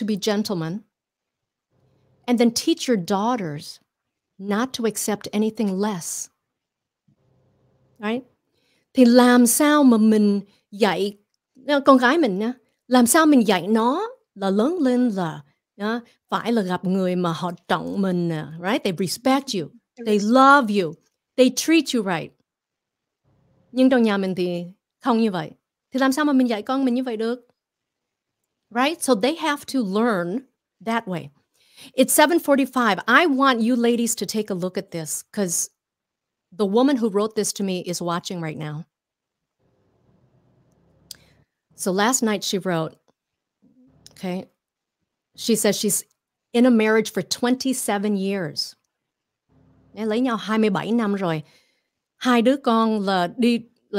to be gentlemen. And then teach your daughters not to accept anything less. Right? Thì làm sao mà mình dạy con gái mình nha, làm sao mình dạy nó là lớn lên là phải là gặp người mà họ trọng mình nè, right? They respect you, they love you, they treat you right. Nhưng trong nhà mình thì không như vậy. Thì làm sao mà mình dạy con mình như vậy được? Right? So they have to learn that way. It's 7:45. I want you ladies to take a look at this because the woman who wrote this to me is watching right now. So last night she wrote, okay, she says she's in a marriage for 27 years. Lấy nhau 27 năm rồi. Hai đứa con là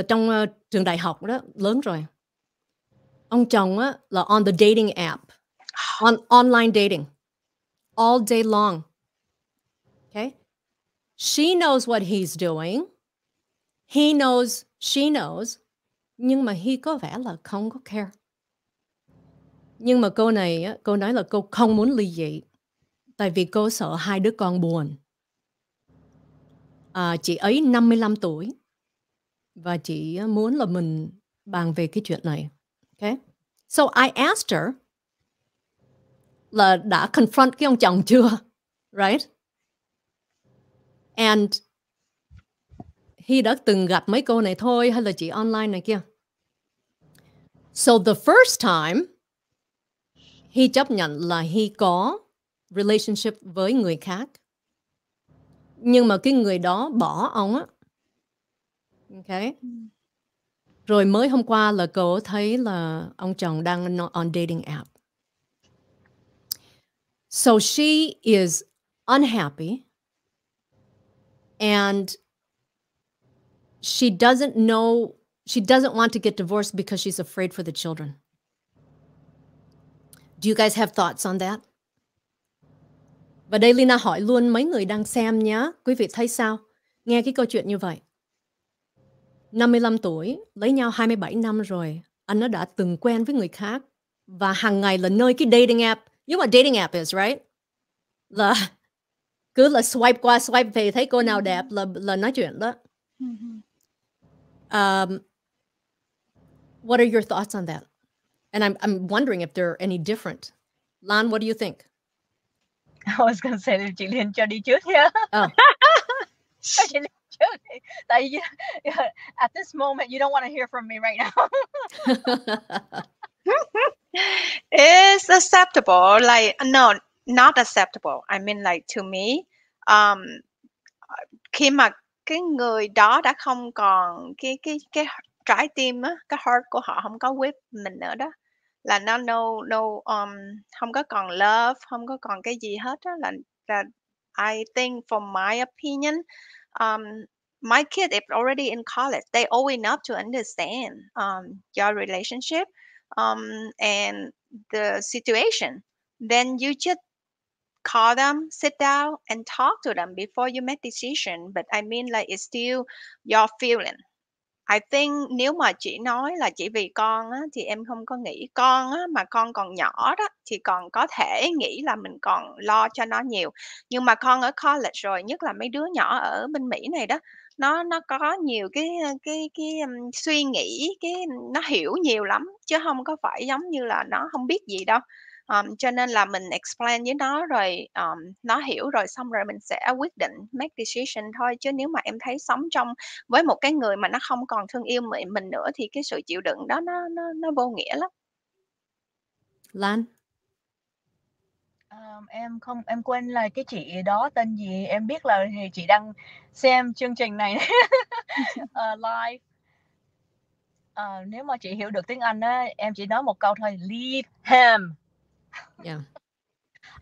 trong trường đại học đó, lớn rồi. Ông chồng á, là on the dating app, online dating, all day long. Okay? She knows what he's doing. He knows, she knows. Nhưng mà he có vẻ là không có care. Nhưng mà cô này á, cô nói là cô không muốn ly dị. Tại vì cô sợ hai đứa con buồn. Chị ấy 55 tuổi. Và chị muốn là mình bàn về cái chuyện này. Okay? So I asked her là đã confront cái ông chồng chưa? Right? And he đã từng gặp mấy cô này thôi hay là chỉ online này kia? So the first time he chấp nhận là he có relationship với người khác. Nhưng mà cái người đó bỏ ông á. Okay? Rồi mới hôm qua là cô thấy là ông chồng đang on dating app. So she is unhappy and she doesn't want to get divorced because she's afraid for the children. Do you guys have thoughts on that? Và đây Leyna hỏi luôn mấy người đang xem nhé. Quý vị thấy sao? Nghe cái câu chuyện như vậy. 55 tuổi, lấy nhau 27 năm rồi. Anh nó đã từng quen với người khác. Và hàng ngày là nơi cái dating app. You know what dating app is, right? Là cứ là swipe qua swipe về, thấy cô nào đẹp là nói chuyện đó. What are your thoughts on that? And I'm wondering if they're any different. Lan, what do you think? I was going to say that chị Lien cho đi trước nha. Oh. Chị Lien trước. Tại vì at this moment you don't want to hear from me right now. It's acceptable. Like, no, not acceptable. I mean, like, to me, khi mà cái người đó đã không còn cái trái tim á, cái heart của họ không có with mình nữa đó, là nó không có còn love, không có còn cái gì hết đó, là I think from my opinion, my kid is already in college. They old enough to understand your relationship and the situation. Then you just call them, sit down and talk to them before you make decision. But I mean, like, it's still your feeling. I think nếu mà chị nói là chỉ vì con á, thì em không có nghĩ con á, mà con còn nhỏ đó thì còn có thể nghĩ là mình còn lo cho nó nhiều. Nhưng mà con ở college rồi, nhất là mấy đứa nhỏ ở bên Mỹ này đó, nó có nhiều cái suy nghĩ, nó hiểu nhiều lắm chứ không có phải giống như là nó không biết gì đâu. Cho nên là mình explain với nó rồi nó hiểu rồi, xong rồi mình sẽ quyết định make decision thôi. Chứ nếu mà em thấy sống với một cái người mà nó không còn thương yêu mình nữa thì cái sự chịu đựng đó nó vô nghĩa lắm. Lan? Em quên là cái chị đó tên gì. Em biết là chị đang xem chương trình này live. Nếu mà chị hiểu được tiếng Anh á, em chỉ nói một câu thôi: leave him. Yeah.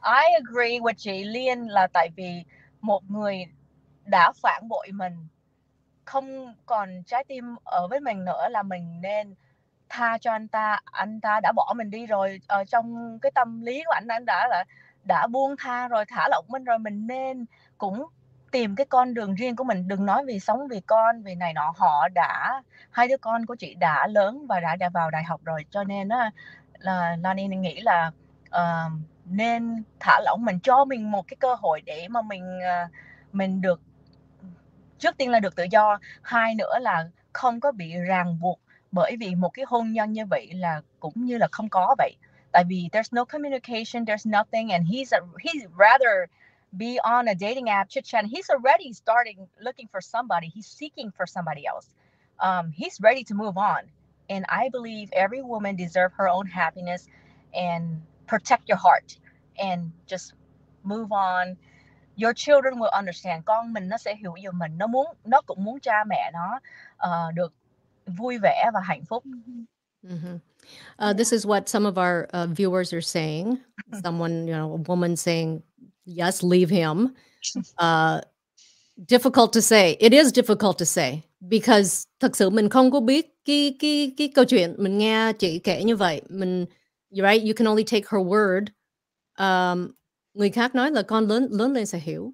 I agree with chị Lien là tại vì một người đã phản bội mình, không còn trái tim ở với mình nữa, là mình nên tha cho anh ta đã bỏ mình đi rồi. Trong cái tâm lý của anh đã buông tha rồi, thả lỏng mình rồi, mình nên cũng tìm cái con đường riêng của mình. Đừng nói vì sống vì con, vì này nọ. Hai đứa con của chị đã lớn và đã vào đại học rồi, cho nên là Lani nghĩ là nên thả lỏng, mình cho mình một cái cơ hội để mà mình được, trước tiên là được tự do, hai nữa là không có bị ràng buộc bởi vì một cái hôn nhân như vậy là cũng như là không có vậy. Tại vì there's no communication, there's nothing, and he's rather be on a dating app chit chat. He's already starting looking for somebody. He's seeking for somebody else. He's ready to move on, and I believe every woman deserves her own happiness, and protect your heart and just move on. Your children will understand. Con mình nó sẽ hiểu giùm mình. Nó cũng muốn cha mẹ nó được vui vẻ và hạnh phúc. This is what some of our viewers are saying. Someone, a woman saying, yes, leave him. Difficult to say. It is difficult to say because thật sự mình không có biết cái câu chuyện. Mình nghe chị kể như vậy, you're right, you can only take her word. Người khác nói là con lớn lên sẽ hiểu.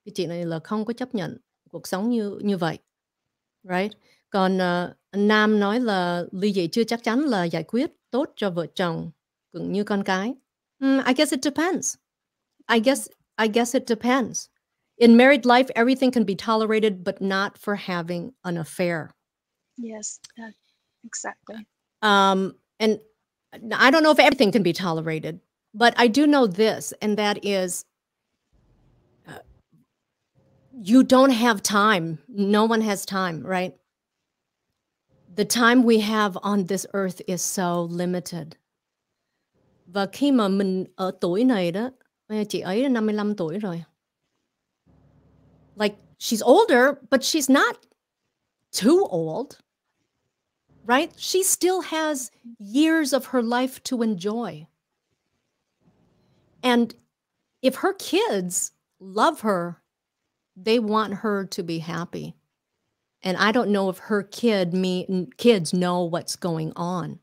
Cái chị này là không có chấp nhận cuộc sống như vậy, right? Còn Nam nói là ly dị chưa chắc chắn là giải quyết tốt cho vợ chồng, cũng như con cái. I guess it depends. I guess it depends. In married life, everything can be tolerated, but not for having an affair. Yes, exactly. And I don't know if everything can be tolerated, but I do know this, and that is you don't have time. No one has time, right? The time we have on this earth is so limited. Và khi mà mình ở tuổi này đó, chị ấy 55 tuổi rồi. Like, she's older, but she's not too old, right? She still has years of her life to enjoy. And if her kids love her, they want her to be happy. And I don't know if her kids know what's going on.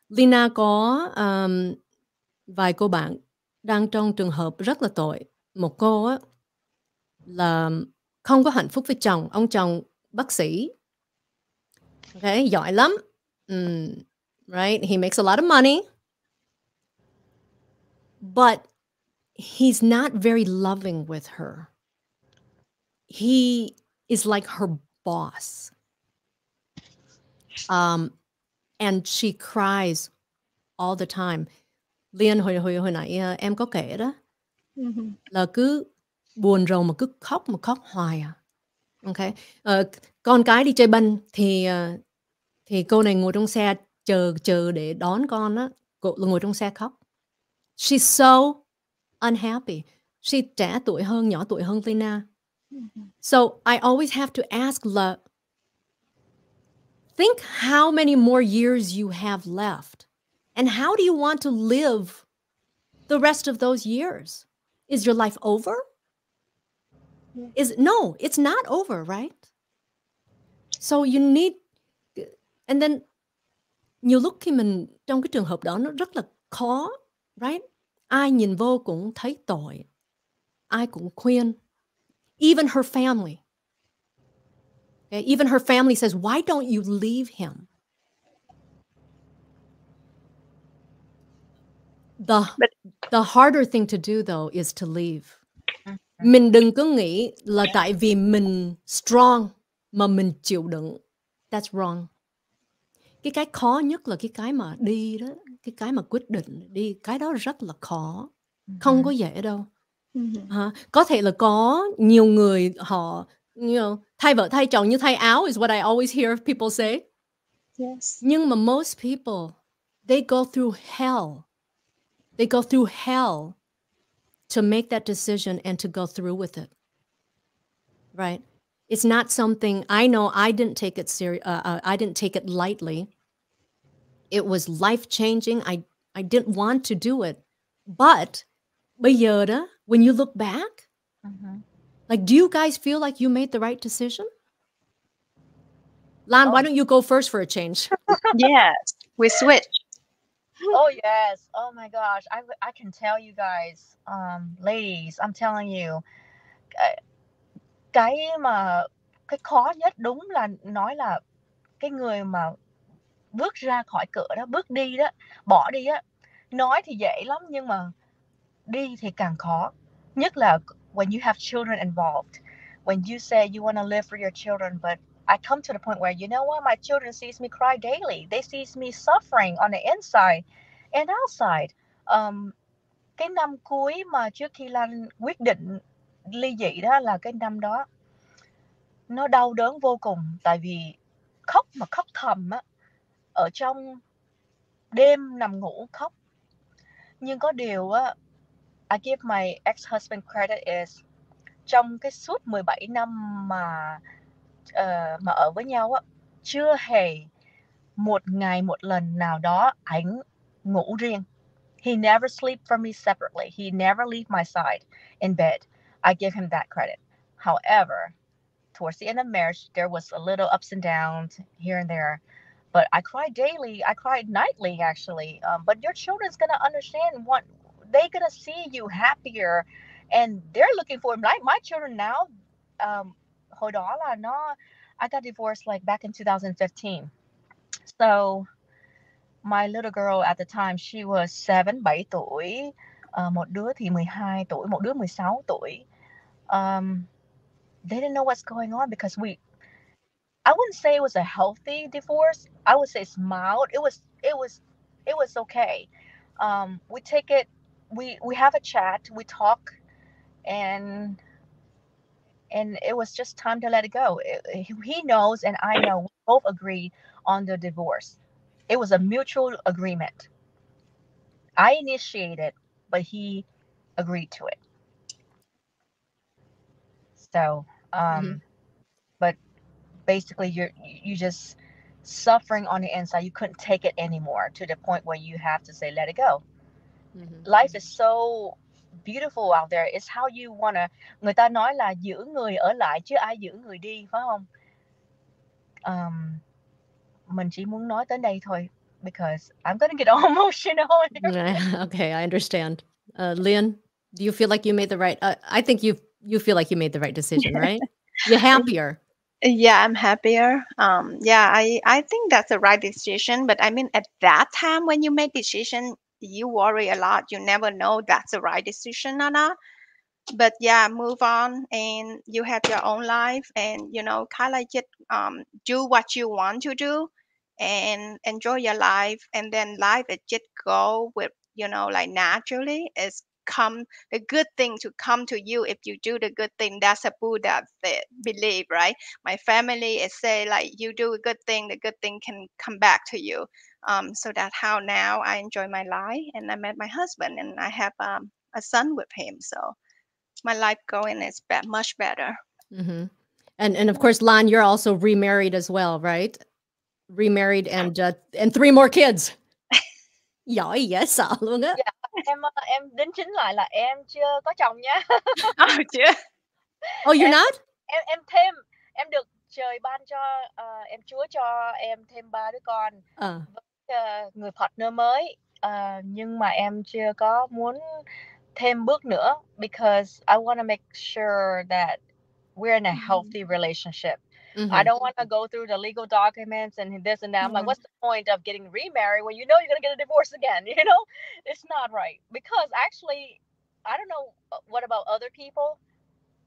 Leyna có vài cô bạn đang trong trường hợp rất là tội. Một cô á là không có hạnh phúc với chồng. Ông chồng bác sĩ. Okay, giỏi lắm. Right? He makes a lot of money. But he's not very loving with her. He is like her boss. And she cries all the time. Lien hồi nãy em có kể đó. Là cứ buồn rầu mà cứ khóc hoài à. Okay. Con cái đi chơi banh thì cô này ngồi trong xe chờ để đón con á, cô ngồi trong xe khóc. She's so unhappy. She trẻ tuổi hơn, nhỏ tuổi hơn Leyna. So I always have to ask là, think how many more years you have left. And how do you want to live the rest of those years? Is your life over? No, it's not over, right? So you need, and then nhiều lúc khi mình trong cái trường hợp đó nó rất là khó, right? Ai nhìn vô cũng thấy tội. Ai cũng khuyên. Even her family. Okay? Even her family says, why don't you leave him? The harder thing to do, though, is to leave. Mình đừng có nghĩ là tại vì mình strong mà mình chịu đựng. That's wrong. Cái khó nhất là cái mà đi đó, cái mà quyết định đi, cái đó rất là khó. Không có dễ đâu. Có thể là có nhiều người họ, thay vợ thay chồng như thay áo is what I always hear people say. Yes. Nhưng mà most people, they go through hell. They go through hell to make that decision and to go through with it. Right? It's not something, I know I didn't take it I didn't take it lightly. It was life-changing. I didn't want to do it. But bây giờ đó, when you look back, like, do you guys feel like you made the right decision? Lan, why don't you go first for a change? Yes, we switch. Oh yes. Oh my gosh. I can tell you guys, ladies, I'm telling you, cái khó nhất đúng là nói là cái người mà bước ra khỏi cửa đó, bước đi đó, bỏ đi á. Nói thì dễ lắm nhưng mà đi thì càng khó. Nhất là when you have children involved. When you say you want to live for your children, but I come to the point where, you know what, my children sees me cry daily. They sees me suffering on the inside and outside. Cái năm cuối mà trước khi Lan quyết định ly dị đó là cái năm đó nó đau đớn vô cùng, tại vì khóc mà khóc thầm á, ở trong đêm nằm ngủ khóc. Nhưng có điều á, I give my ex-husband credit is trong cái suốt 17 năm mà ở với nhau á, chưa hề một ngày một lần nào đó ảnh ngủ riêng. He never sleep from me separately. He never leave my side in bed. I give him that credit. However, towards the end of marriage, there was a little ups and downs here and there. But I cried daily. I cried nightly, actually. But your children's gonna understand what they're gonna see you happier, and they're looking for like my children now. Hồi đó là nó, I got divorced like back in 2015. So my little girl at the time, she was 7 tuổi, một đứa thì 12 tuổi, một đứa 16 tuổi. They didn't know what's going on because I wouldn't say it was a healthy divorce. I would say it's mild. It was okay. We take it. We have a chat. We talk, and it was just time to let it go. He knows, and I know. We both agreed on the divorce. It was a mutual agreement. I initiated, but he agreed to it. So, but basically, you just suffering on the inside. You couldn't take it anymore to the point where you have to say, let it go. Life is so beautiful out there. It's how you wanna. Người ta nói là giữ người ở lại chứ ai giữ người đi, phải không? Mình chỉ muốn nói tới đây thôi because I'm gonna get all emotional. Okay, I understand. Lien, do you feel like you made the right? I think you feel like you made the right decision, right? You're happier. Yeah, I'm happier. Yeah, I think that's the right decision. But I mean, at that time when you make decision, you worry a lot. You never know that's the right decision or not. But yeah, move on, and you have your own life, and kind of just do what you want to do, and enjoy your life. And then life it just go with like naturally. It's come the good thing to come to you if you do the good thing. That's a Buddha believe, right? My family is say like you do a good thing, the good thing can come back to you. So that's how now I enjoy my life, and I met my husband, and I have a son with him. So my life going is much better. And of course, Lan, you're also remarried as well, right? Remarried and 3 more kids. Giỏi dễ sợ luôn á. Em đính chính lại là em chưa có chồng nha. Chưa. Oh, you're not? Em được trời ban cho em Chúa cho em thêm 3 đứa con với người partner mới, nhưng mà em chưa có muốn thêm bước nữa because I want to make sure that we're in a healthy relationship. I don't want to go through the legal documents and this and that. I'm like, what's the point of getting remarried when you know you're going to get a divorce again? It's not right. Because actually, I don't know what about other people.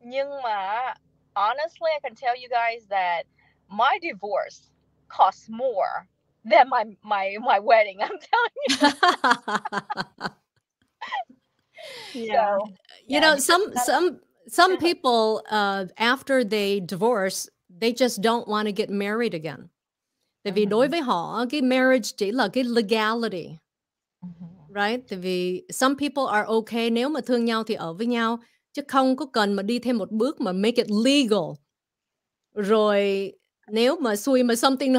Nhưng mà honestly, I can tell you guys that my divorce costs more than my wedding. I'm telling you. Yeah. So, some people after they divorce, they just don't want to get married again. Tại vì đối với họ cái marriage chỉ là cái legality. Right? Tại vì some people are okay, nếu mà thương nhau thì ở với nhau, chứ không có cần mà đi thêm một bước mà make it legal. Rồi nếu mà xui mà something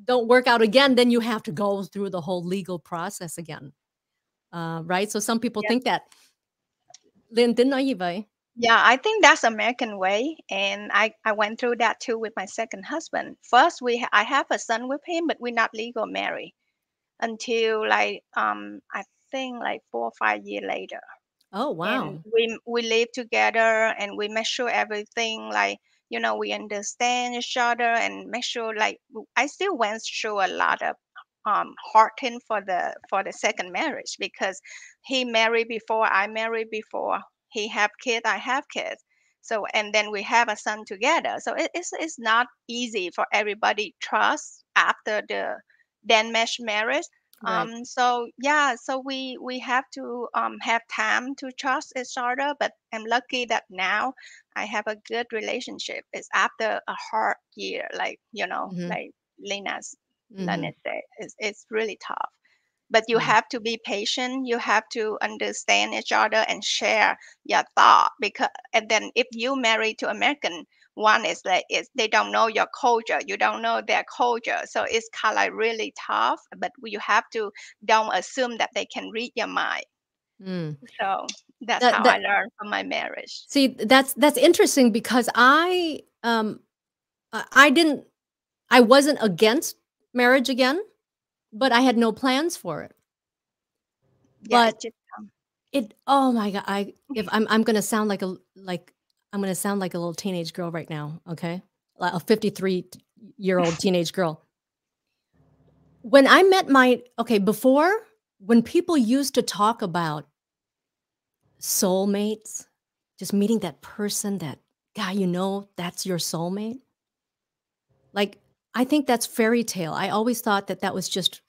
don't work out again, then you have to go through the whole legal process again. Right? So some people think that. Lien tính nói gì vậy? Yeah, I think that's American way, and I went through that too with my second husband. First, I have a son with him, but we're not legal married until like I think like 4 or 5 years later. Oh wow! And we live together, and we make sure everything like we understand each other, and make sure like I still went through a lot of hard thing for the second marriage because he married before, I married before. He have kids, I have kids. So and then we have a son together. So it's not easy for everybody trust after the then mesh marriage. Right. So yeah, so we have to have time to trust each other. But I'm lucky that now I have a good relationship. It's after a hard year, like like Lena's say, it's really tough. But you have to be patient. You have to understand each other and share your thought. And then if you marry to American, One is that they don't know your culture, you don't know their culture, so it's kind of like really tough. But you have to don't assume that they can read your mind. So that's how I learned from my marriage. See, that's interesting because I wasn't against marriage again, but I had no plans for it. Yeah, But oh my God, I'm gonna sound like I'm gonna sound like a little teenage girl right now, okay? Like a 53-year-old teenage girl. When I met before, when people used to talk about soulmates, just meeting that person, that guy, that's your soulmate. Like, I think that's fairy tale. I always thought that was just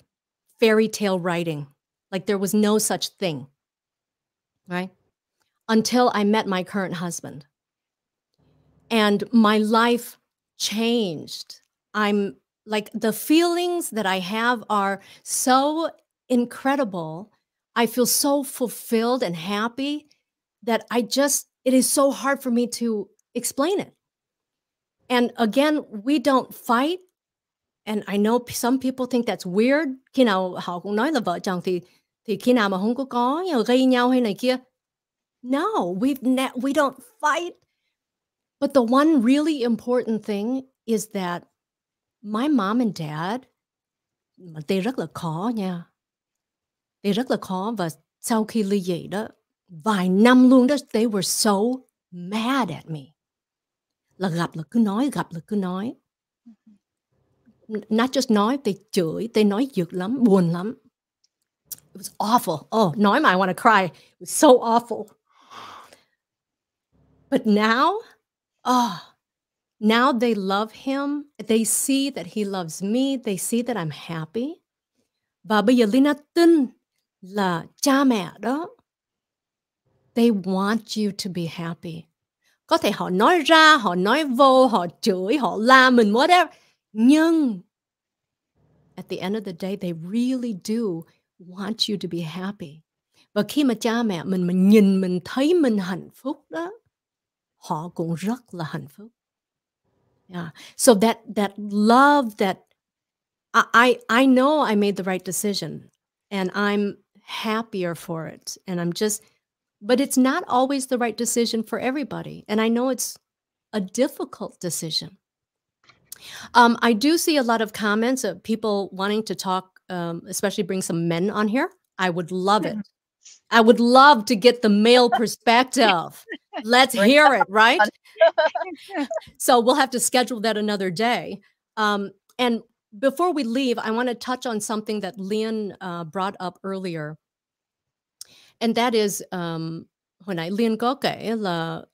fairy tale writing. Like there was no such thing, right? Until I met my current husband. And my life changed. I'm like, the feelings that I have are so incredible. I feel so fulfilled and happy that it is so hard for me to explain it. And again, we don't fight. And I know some people think that's weird. Khi nào họ cũng nói là vợ chồng thì khi nào mà không có gây nhau hay này kia. No, we don't fight. But the one really important thing is that my mom and dad, they rất là khó nha. They rất là khó, và sau khi ly dị đó, vài năm luôn đó, they were so mad at me. Là gặp là cứ nói, gặp là cứ nói. Not just nói, they chửi, they nói dữ lắm, buồn lắm. It was awful. Oh, nói mà I want to cry. It was so awful. But now, now they love him. They see that he loves me. They see that I'm happy. Và bây giờ Leyna tin là cha mẹ đó, they want you to be happy. Có thể họ nói ra, họ nói vô, họ chửi, họ la mình, whatever. Nhưng at the end of the day, they really do want you to be happy. Và khi mà cha mẹ mình nhìn mình thấy mình hạnh phúc đó, họ cũng rất là hạnh phúc. Yeah. So that love, that I know I made the right decision and I'm happier for it. And but it's not always the right decision for everybody. And I know it's a difficult decision. I do see a lot of comments of people wanting to talk, especially bring some men on here. I would love it. I would love to get the male perspective. Let's hear it, right? So we'll have to schedule that another day. And before we leave, I want to touch on something that Lien brought up earlier. And that is, hồi nãy Lien có kể là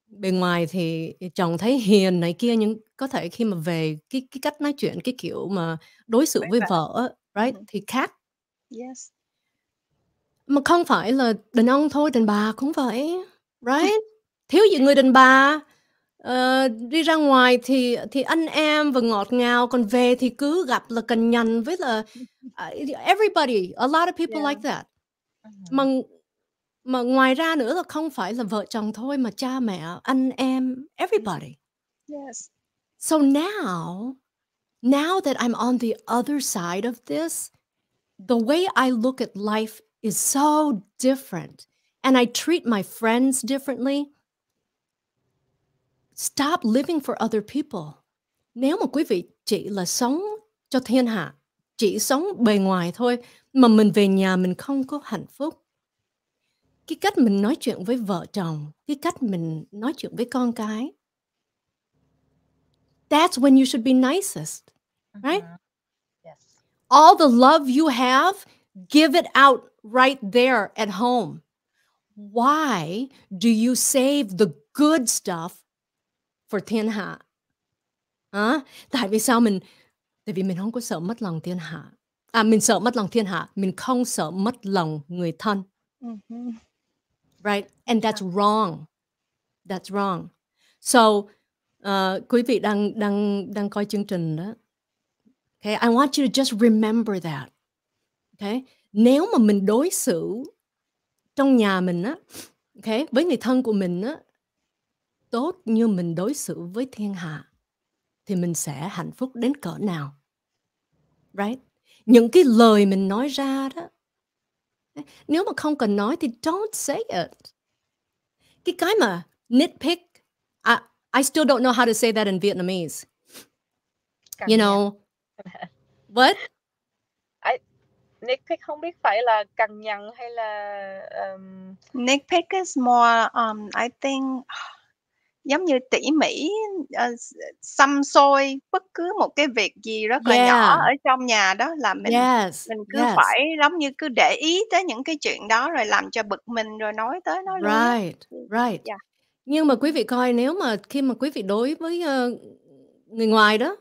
bên ngoài thì chồng thấy hiền này kia, nhưng có thể khi mà về cái cách nói chuyện, cái kiểu mà đối xử với vợ, right, thì khác. Yes. Mà không phải là đàn ông thôi, đàn bà cũng vậy, right? Thiếu gì người đàn bà đi ra ngoài thì anh em và ngọt ngào, còn về thì cứ gặp là cằn nhằn với là everybody, a lot of people like that. Mà ngoài ra nữa là không phải là vợ chồng thôi, mà cha mẹ, anh em, everybody. Yes. So now that I'm on the other side of this, the way I look at life is so different. And I treat my friends differently. Stop living for other people. Nếu mà quý vị chỉ là sống cho thiên hạ, chỉ sống bề ngoài thôi, mà mình về nhà mình không có hạnh phúc. Cái cách mình nói chuyện với vợ chồng, cái cách mình nói chuyện với con cái, that's when you should be nicest, right? Yes. All the love you have, give it out right there at home. Why do you save the good stuff for thiên hạ? Tại vì sao tại vì mình không có sợ mất lòng thiên hạ. Mình sợ mất lòng thiên hạ, mình không sợ mất lòng người thân. Right? And that's wrong. That's wrong. So, quý vị đang coi chương trình đó. Okay, I want you to just remember that. Okay? Nếu mà mình đối xử trong nhà mình á, okay, với người thân của mình á, tốt như mình đối xử với thiên hạ thì mình sẽ hạnh phúc đến cỡ nào. Right? Những cái lời mình nói ra đó, nếu mà không cần nói thì don't say it. Cái mà nitpick, I still don't know how to say that in Vietnamese. You know, what? Nitpick không biết phải là cằn nhằn hay là Nitpick is more, I think, giống như tỉ mỉ, xăm xôi bất cứ một cái việc gì rất là nhỏ ở trong nhà đó là mình cứ phải giống như cứ để ý tới những cái chuyện đó rồi làm cho bực mình rồi nói tới nói lui á. Right. Yeah. Nhưng mà quý vị coi, nếu mà khi mà quý vị đối với người ngoài đó,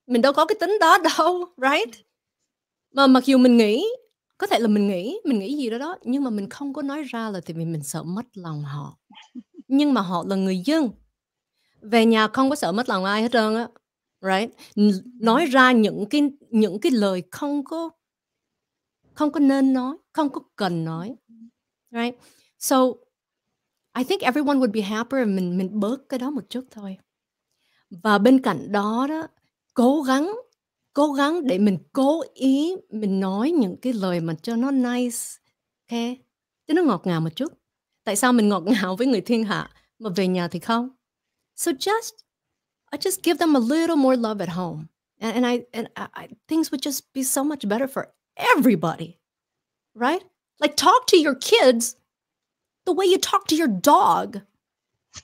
mình đâu có cái tính đó đâu, right? Mà mặc dù mình nghĩ, có thể là mình nghĩ gì đó, nhưng mà mình không có nói ra là tại vì mình sợ mất lòng họ. Nhưng mà họ là người dân. Về nhà không có sợ mất lòng ai hết trơn á. Right? Nói ra những cái lời không có nên nói, không có cần nói. Right? So I think everyone would be happier if mình bớt cái đó một chút thôi. Và bên cạnh đó đó, cố gắng để mình cố ý mình nói những cái lời mà cho nó nice, okay? Cho nó ngọt ngào một chút. Tại sao mình ngọt ngào với người thiên hạ mà về nhà thì không? So I just give them a little more love at home, and I things would just be so much better for everybody, right? Like talk to your kids the way you talk to your dog.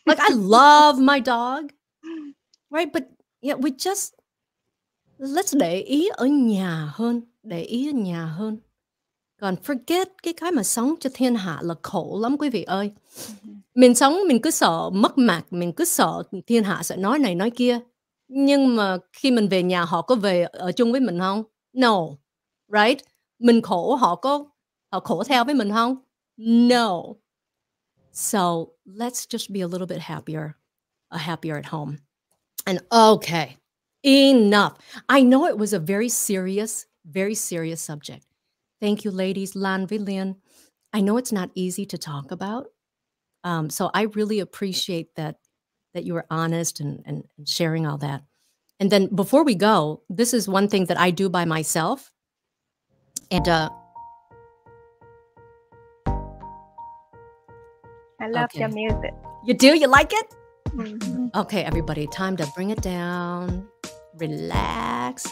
Like I love my dog, right? But yeah, let's để ý ở nhà hơn, Còn forget cái mà sống cho thiên hạ là khổ lắm quý vị ơi. Mình sống mình cứ sợ mất mặt, mình cứ sợ thiên hạ sẽ nói này nói kia. Nhưng mà khi mình về nhà họ có về ở chung với mình không? No. Right? Mình khổ họ khổ theo với mình không? No. So let's just be a little bit happier at home. And okay, enough. I know it was a very serious subject. Thank you, ladies, Lan với Lien. I know it's not easy to talk about. So I really appreciate that you were honest and sharing all that. And then before we go, this is one thing that I do by myself. And I love your music. You do? You like it? Mm-hmm. Okay, everybody, time to bring it down. Relax.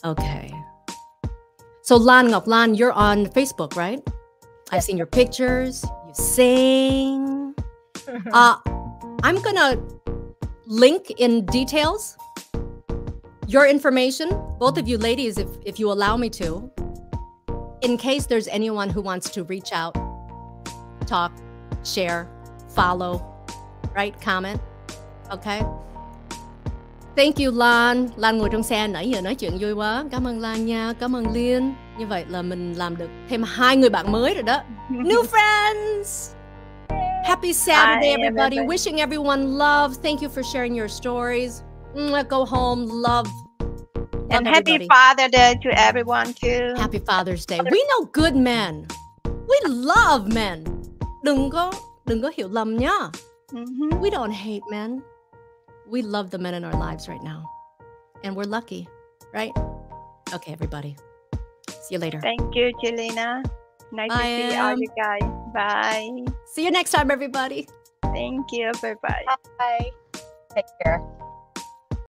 Okay. So Lan Ngọc Lan, you're on Facebook, right? I've seen your pictures. You sing. I'm gonna link in details your information, both of you ladies, if you allow me to, in case there's anyone who wants to reach out, talk, share, follow, right? Comment. Okay. Thank you, Lan. Lan ngồi trong xe nãy giờ nói chuyện vui quá. Cảm ơn Lan nha. Cảm ơn Lien. Như vậy là mình làm được thêm 2 người bạn mới rồi đó. New friends! Happy Saturday, everybody. Wishing everyone love. Thank you for sharing your stories. Go home. Love And happy everybody. Father's Day to everyone too. Happy Father's Day. We know good men. We love men. Đừng có hiểu lầm nhá. We don't hate men. We love the men in our lives right now. And we're lucky, right? Okay, everybody. See you later. Thank you, Leyna. Nice to see all you guys. Bye. See you next time, everybody. Thank you. Bye-bye. Bye. Take care.